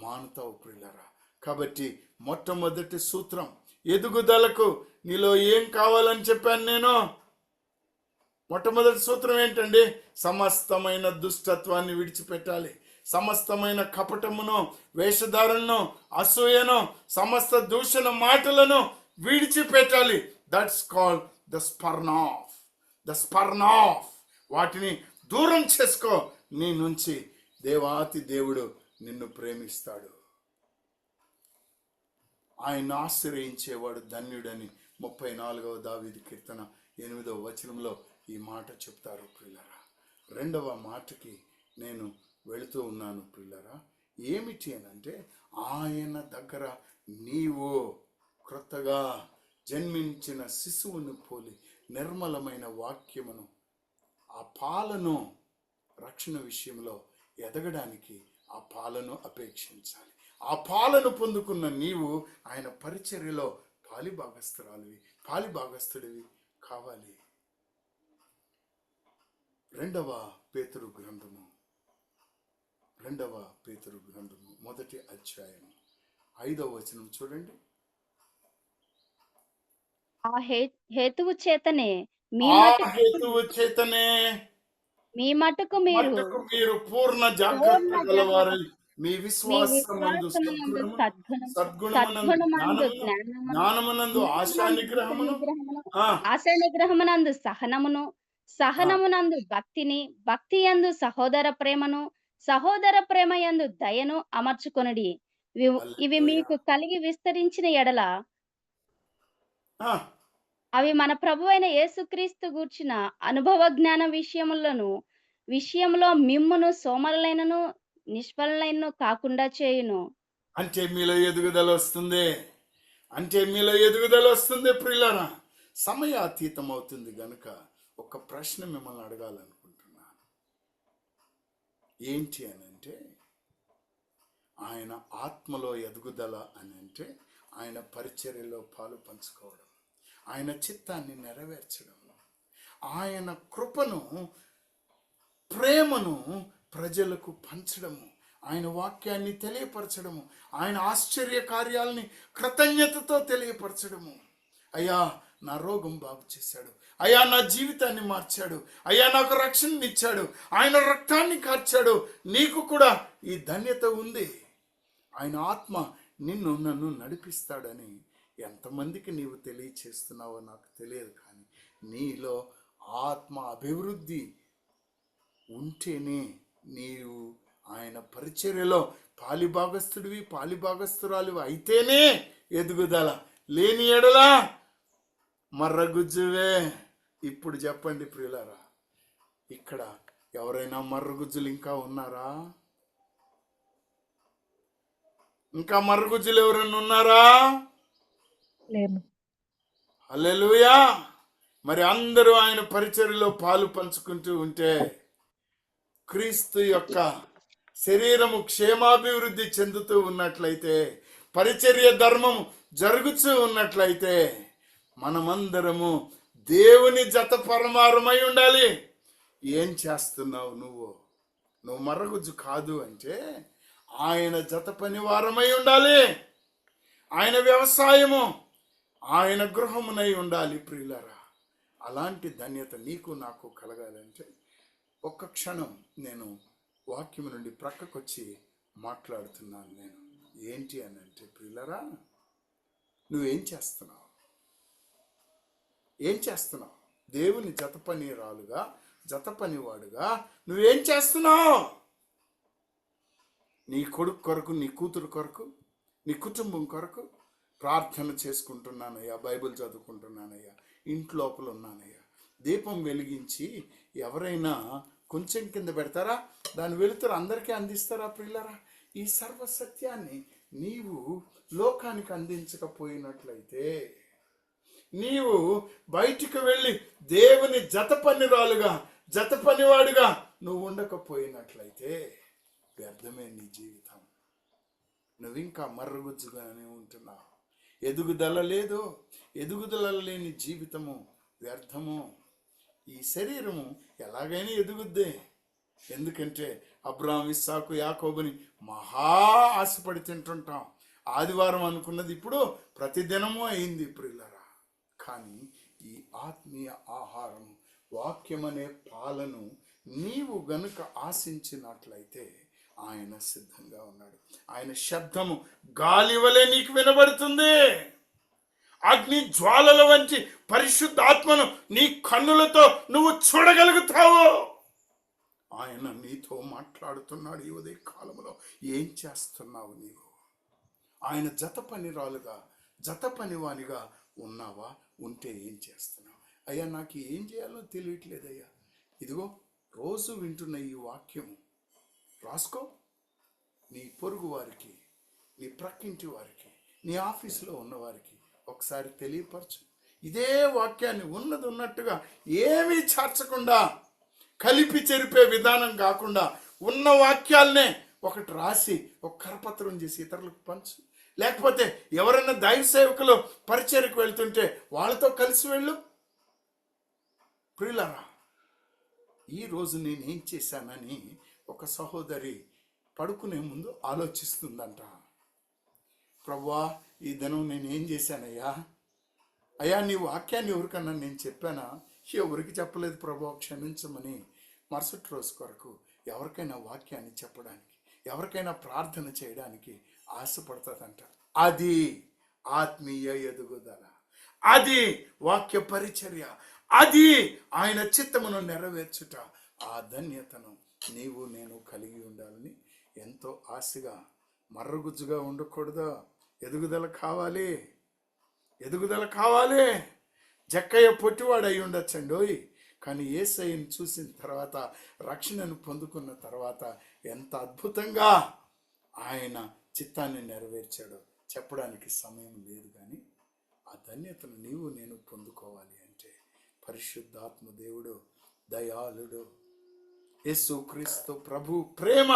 మానుతావు ప్రియులారా. కాబట్టి మొట్టమొదటి సూత్రం ఎదుగుదలకు నీలో ఏం కావాలని చెప్పాను నేను. మొట్టమొదటి సూత్రం ఏంటండి? సమస్తమైన దుష్టత్వాన్ని విడిచిపెట్టాలి, సమస్తమైన కపటమును, వేషధారణను, అసూయను, సమస్త దూషణ మాటలను విడిచిపెట్టాలి. That's called the spurn off, the spurn off. వాటిని దూరం చేసుకో. నీ నుంచి దేవాతి దేవుడు నిన్ను ప్రేమిస్తాడు. ఆయన ఆశ్రయించేవాడు ధన్యుడని 34వ దావీదు కీర్తన 8వ వచనంలో ఈ మాట చెప్తారు ప్రియులారా. రెండవ మాటకి నేను వెళుతూ ఉన్నాను ప్రియులారా. ఏమిటి అని అంటే, ఆయన దగ్గర నీవు క్రొత్తగా జన్మించిన శిశువును పోలి నిర్మలమైన వాక్యమును, ఆ పాలను, రక్షణ విషయంలో ఎదగడానికి ఆ పాలను అపేక్షించాలి. ఆ పాలను పొందుకున్న నీవు ఆయన పరిచర్యలో పాలిభాగస్తుడివి కావాలి. 2వ పేతురు గ్రంథము 1వ అధ్యాయం 5వ వచనం చూడండి. ఆ హేతువు చేతనే మీ మటుకు మీరు పూర్ణ జాగ్రత్త గలవారై మీ విశ్వాసమందు సద్గుణమునందు జ్ఞానమునందు ఆశా నిగ్రహమునందు సహనమునందు భక్తిని, భక్తి యందు సహోదర ప్రేమను, సహోదర ప్రేమ యందు దయను అమర్చుకొనుడి. ఇవి మీకు కలిగి విస్తరించిన ఎడల అవి మన ప్రభువైన యేసుక్రీస్తు గూర్చిన అనుభవ జ్ఞాన విషయంలో మిమ్మును సోమరులైనను నిష్ఫలైనను కాకుండా చేయును. అంటే మీలో ఎదుగుదల వస్తుంది. అంటే మీలో ఎదుగుదల వస్తుంది ప్రియులారా. సమయాతీతం అవుతుంది గనుక ఒక ప్రశ్న మిమ్మల్ని అడగాలనుకుంటున్నాను. ఏంటి అని అంటే, ఆయన ఆత్మలో ఎదుగుదల అని అంటే ఆయన పరిచర్యలో పాలు పంచుకోవడం, ఆయన చిత్తాన్ని నెరవేర్చడం, ఆయన కృపను ప్రేమను ప్రజలకు పంచడము, ఆయన వాక్యాన్ని తెలియపరచడము, ఆయన ఆశ్చర్య కార్యాలని కృతజ్ఞతతో తెలియపరచడము. అయ్యా నా రోగం బాగు చేశాడు, అయ్యా నా జీవితాన్ని మార్చాడు, అయ్యా నాకు రక్షణనిచ్చాడు, ఆయన రక్తాన్ని కార్చాడు, నీకు కూడా ఈ ధన్యత ఉంది. ఆయన ఆత్మ నిన్ను నన్ను నడిపిస్తాడని ఎంతమందికి నీవు తెలియచేస్తున్నావో నాకు తెలియదు, కానీ నీలో ఆత్మ అభివృద్ధి ఉంటేనే నీవు ఆయన పరిచర్యలో పాలిభాగస్తుడివి పాలిభాగస్తురాలివి అయితేనే ఎదుగుదల. లేని ఎడలా మర్రగుజ్జువే. ఇప్పుడు చెప్పండి ప్రియులారా, ఇక్కడ ఎవరైనా మర్రగుజ్జులు ఇంకా ఉన్నారా? ఇంకా మర్రగుజ్జులు ఎవరైనా ఉన్నారా? హల్లెలూయా. మరి అందరూ ఆయన పరిచర్యలో పాలు పంచుకుంటూ ఉంటే క్రీస్తు యొక్క శరీరము క్షేమాభివృద్ధి చెందుతూ ఉన్నట్లయితే, పరిచర్య ధర్మము జరుగుతూ ఉన్నట్లయితే, మనమందరము దేవుని జత పరమారమై ఉండాలి. ఏం చేస్తున్నావు నువ్వు? నువ్వు మర్రగుజ్జు కాదు అంటే ఆయన జత పనివారమై ఉండాలి. ఆయన వ్యవసాయము, ఆయన గృహమునై ఉండాలి ప్రియులారా. అలాంటి ధన్యత నీకు నాకు కలగాలంటే ఒక్క క్షణం నేను వాక్యం నుండి ప్రక్కకొచ్చి మాట్లాడుతున్నాను. నేను ఏంటి అని అంటే ప్రియులారా, నువ్వేం చేస్తున్నావు? ఏం చేస్తున్నావు? దేవుని జత పనిరాలుగా, జత పనివాడుగా నువ్వేం చేస్తున్నావు? నీ కొడుకు కొరకు, నీ కూతురు కొరకు, నీ కుటుంబం కొరకు ప్రార్థన చేసుకుంటున్నానయ్యా, బైబిల్ చదువుకుంటున్నానయ్యా, ఇంట్లోపల ఉన్నానయ్యా. దీపం వెలిగించి ఎవరైనా కొంచెం కింద పెడతారా? దాని వెలుతురు అందరికీ అందిస్తారా ప్రియులారా? ఈ సర్వసత్యాన్ని నీవు లోకానికి అందించకపోయినట్లయితే, నీవు బయటికి వెళ్ళి దేవుని జత పనిరాలుగా, జత పనివాడుగా నువ్వు ఉండకపోయినట్లయితే వ్యర్థమే నీ జీవితం. నువ్వు ఇంకా మర్రగుజ్జుగానే ఉంటున్నావు. ఎదుగుదల లేదు. ఎదుగుదల లేని జీవితము వ్యర్థము. ఈ శరీరము ఎలాగైనా ఎదుగుద్దే. ఎందుకంటే అబ్రాహాము, ఇస్సాకు, యాకోబుని మహా ఆశపడి తింటుంటాం. ఆదివారం అనుకున్నది ఇప్పుడు ప్రతిదినము అయింది ప్రియులారా. కానీ ఈ ఆత్మీయ ఆహారం, వాక్యమనే పాలను నీవు గనుక ఆశించినట్లయితే ఆయన సిద్ధంగా ఉన్నాడు. ఆయన శబ్దము గాలి వలె నీకు వినబడుతుంది. అగ్ని జ్వాలల వంటి పరిశుద్ధాత్మను నీ కన్నులతో నువ్వు చూడగలుగుతావు. ఆయన నీతో మాట్లాడుతున్నాడు ఈ ఉదయ కాలంలో. ఏం చేస్తున్నావు నీవు? ఆయన జత పనిరాలుగా, జత పనివానిగా ఉన్నావా? ఉంటే ఏం చేస్తున్నావు? అయ్యా నాకు ఏం చేయాలో తెలియట్లేదయ్యా. ఇదిగో రోజు వింటున్న ఈ వాక్యము రాసుకో. నీ పొరుగు వారికి, నీ ప్రక్కింటి వారికి, నీ ఆఫీసులో ఉన్నవారికి ఒకసారి తెలియపరచు. ఇదే వాక్యాన్ని ఉన్నది ఉన్నట్టుగా ఏమీ చేర్చకుండా, కలిపి చెరిపే విధానం కాకుండా ఉన్న వాక్యాలనే ఒకటి రాసి ఒక కరపత్రం చేసి ఇతరులకు పంచు. లేకపోతే ఎవరైనా దైవ సేవకులు పరిచర్యకు వెళ్తుంటే వాళ్ళతో కలిసి వెళ్ళు. ప్రియులారా, ఈరోజు నేనేం చేశానని ఒక సహోదరి పడుకునే ముందు ఆలోచిస్తుందంట. ప్రభువా, ఈ దినం నేనేం చేశానయ్యా? అయ్యా నీ వాక్యాన్ని ఎవరికన్నా నేను చెప్పానా? ఎవరికి చెప్పలేదు ప్రభువా, క్షమించమని మరుసటి రోజు కొరకు ఎవరికైనా వాక్యాన్ని చెప్పడానికి, ఎవరికైనా ప్రార్థన చేయడానికి ఆశపడుతుందంట. అది ఆత్మీయ ఎదుగుదల, అది వాక్య పరిచర్య, అది ఆయన చిత్తమును నెరవేర్చుట. ఆ ధన్యతను నీవు నేను కలిగి ఉండాలని ఎంతో ఆశగా, మర్రగుజ్జుగా ఉండకూడదు. ఎదుగుదల కావాలి, ఎదుగుదల కావాలి. జక్కయ్య పొట్టివాడు అయి ఉండొచ్చండోయ్, కానీ యేసయ్యను చూసిన తర్వాత, రక్షణను పొందుకున్న తర్వాత ఎంత అద్భుతంగా ఆయన చిత్తాన్ని నెరవేర్చాడు. చెప్పడానికి సమయం లేదు, కానీ ఆ ధన్యతను నీవు నేను పొందుకోవాలి అంటే పరిశుద్ధాత్మ దేవుడు దయాళుడు యేసుక్రీస్తు ప్రభు ప్రేమ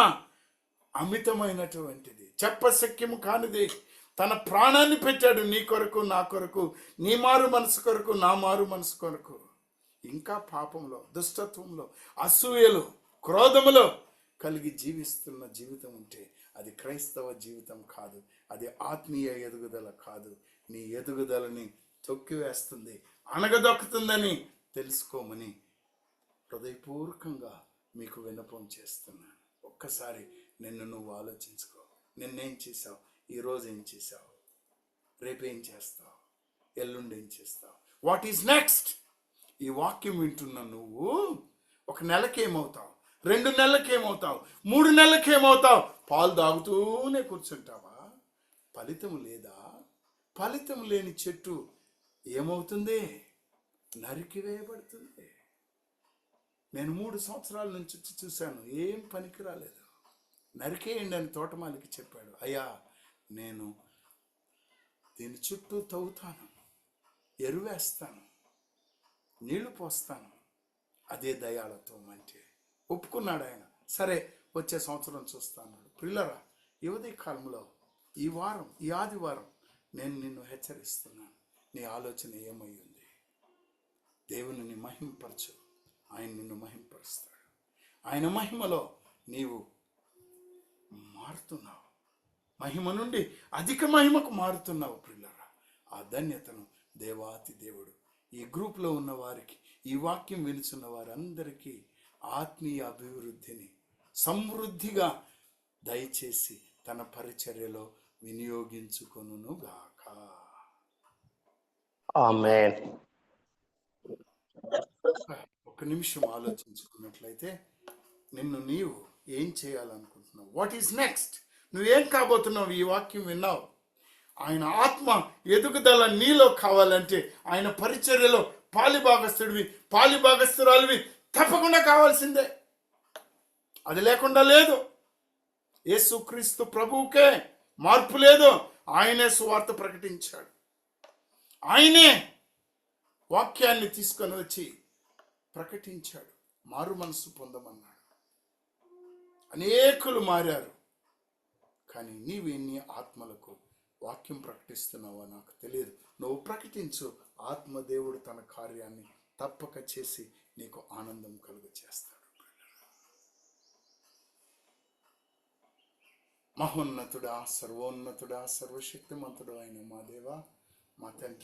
అమితమైనటువంటిది, చెప్పశక్యము కానిది. తన ప్రాణాన్ని పెట్టాడు నీ కొరకు, నా కొరకు, నీ మారు మనసు కొరకు, నా మారు మనసు కొరకు. ఇంకా పాపంలో, దుష్టత్వంలో, అసూయలో, క్రోధములో కలిగి జీవిస్తున్న జీవితం ఉంటే అది క్రైస్తవ జీవితం కాదు, అది ఆత్మీయ ఎదుగుదల కాదు. నీ ఎదుగుదలని తొక్కివేస్తుంది, అణగదొక్కుతుందని తెలుసుకోమని హృదయపూర్వకంగా మీకు విన్నపం చేస్తున్నాను. ఒక్కసారి నిన్ను నువ్వు ఆలోచించుకో. నిన్నేం చేసావు, ఈరోజు ఏం చేసావు, రేపేం చేస్తావు, ఎల్లుండి ఏం చేస్తావు, వాట్ ఈజ్ నెక్స్ట్? ఈ వాక్యం వింటున్న నువ్వు ఒక నెలకేమవుతావు, 2 నెలలకేమవుతావు, 3 నెలలకేమవుతావు? పాలు తాగుతూనే కూర్చుంటావా? ఫలితం లేదా? ఫలితం లేని చెట్టు ఏమవుతుంది? నరికివేయబడుతుంది. నేను 3 సంవత్సరాల నుంచి చూశాను, ఏం పనికి రాలేదు. నరికేయండి అని తోటమాలికి చెప్పాడు. అయ్యా, నేను దీని చుట్టూ తవ్వుతాను, ఎరువేస్తాను, నీళ్లు పోస్తాను. అదే దయాళత్వం అంటే. ఒప్పుకున్నాడు ఆయన. సరే, వచ్చే సంవత్సరం చూస్తాను. పిల్లరా, ఈ ఉదయ కాలంలో, ఈ వారం, ఈ ఆదివారం నేను నిన్ను హెచ్చరిస్తున్నాను. నీ ఆలోచన ఏమై ఉంది? దేవుని మహిమపరచు, ఆయన నిన్ను మహిమపరుస్తాడు. ఆయన మహిమలో నీవు మారుతున్నావు, మహిమ నుండి అధిక మహిమకు మారుతున్నావు. పిల్లరా, ఆ ధన్యతను దేవాతి దేవుడు ఈ గ్రూప్లో ఉన్న వారికి, ఈ వాక్యం వినుచున్న వారందరికీ ఆత్మీయ అభివృద్ధిని సమృద్ధిగా దయచేసి తన పరిచర్యలో వినియోగించుకొనుగాక. ఆమేన్. ఒక నిమిషం ఆలోచించుకున్నట్లయితే, నిన్ను నీవు ఏం చేయాలనుకుంటున్నావు? What is next? నువ్వేం కాబోతున్నావు? ఈ వాక్యం విన్నావు. ఆయన ఆత్మ ఎదుగుదల నీలో కావాలంటే, ఆయన పరిచర్యలో పాలిభాగస్తుడివి, పాలిభాగస్తురాలివి తప్పకుండా కావాల్సిందే. అది లేకుండా లేదు. యేసుక్రీస్తు ప్రభువుకే మార్పు లేదు. ఆయనే సువార్త ప్రకటించాడు, ఆయనే వాక్యాన్ని తీసుకొని వచ్చి ప్రకటించాడు, మారు మనసు పొందమన్నాడు. అనేకులు మారారు. కానీ నీవు ఎన్ని ఆత్మలకు వాక్యం ప్రకటిస్తున్నావో నాకు తెలియదు. నువ్వు ప్రకటించు. ఆత్మదేవుడు తన కార్యాన్ని తప్పక చేసి నీకు ఆనందం కలుగ చేస్తాడు. మహోన్నతుడా, సర్వోన్నతుడా, సర్వశక్తిమంతుడు అయిన మా దేవా, మా తండ్రి,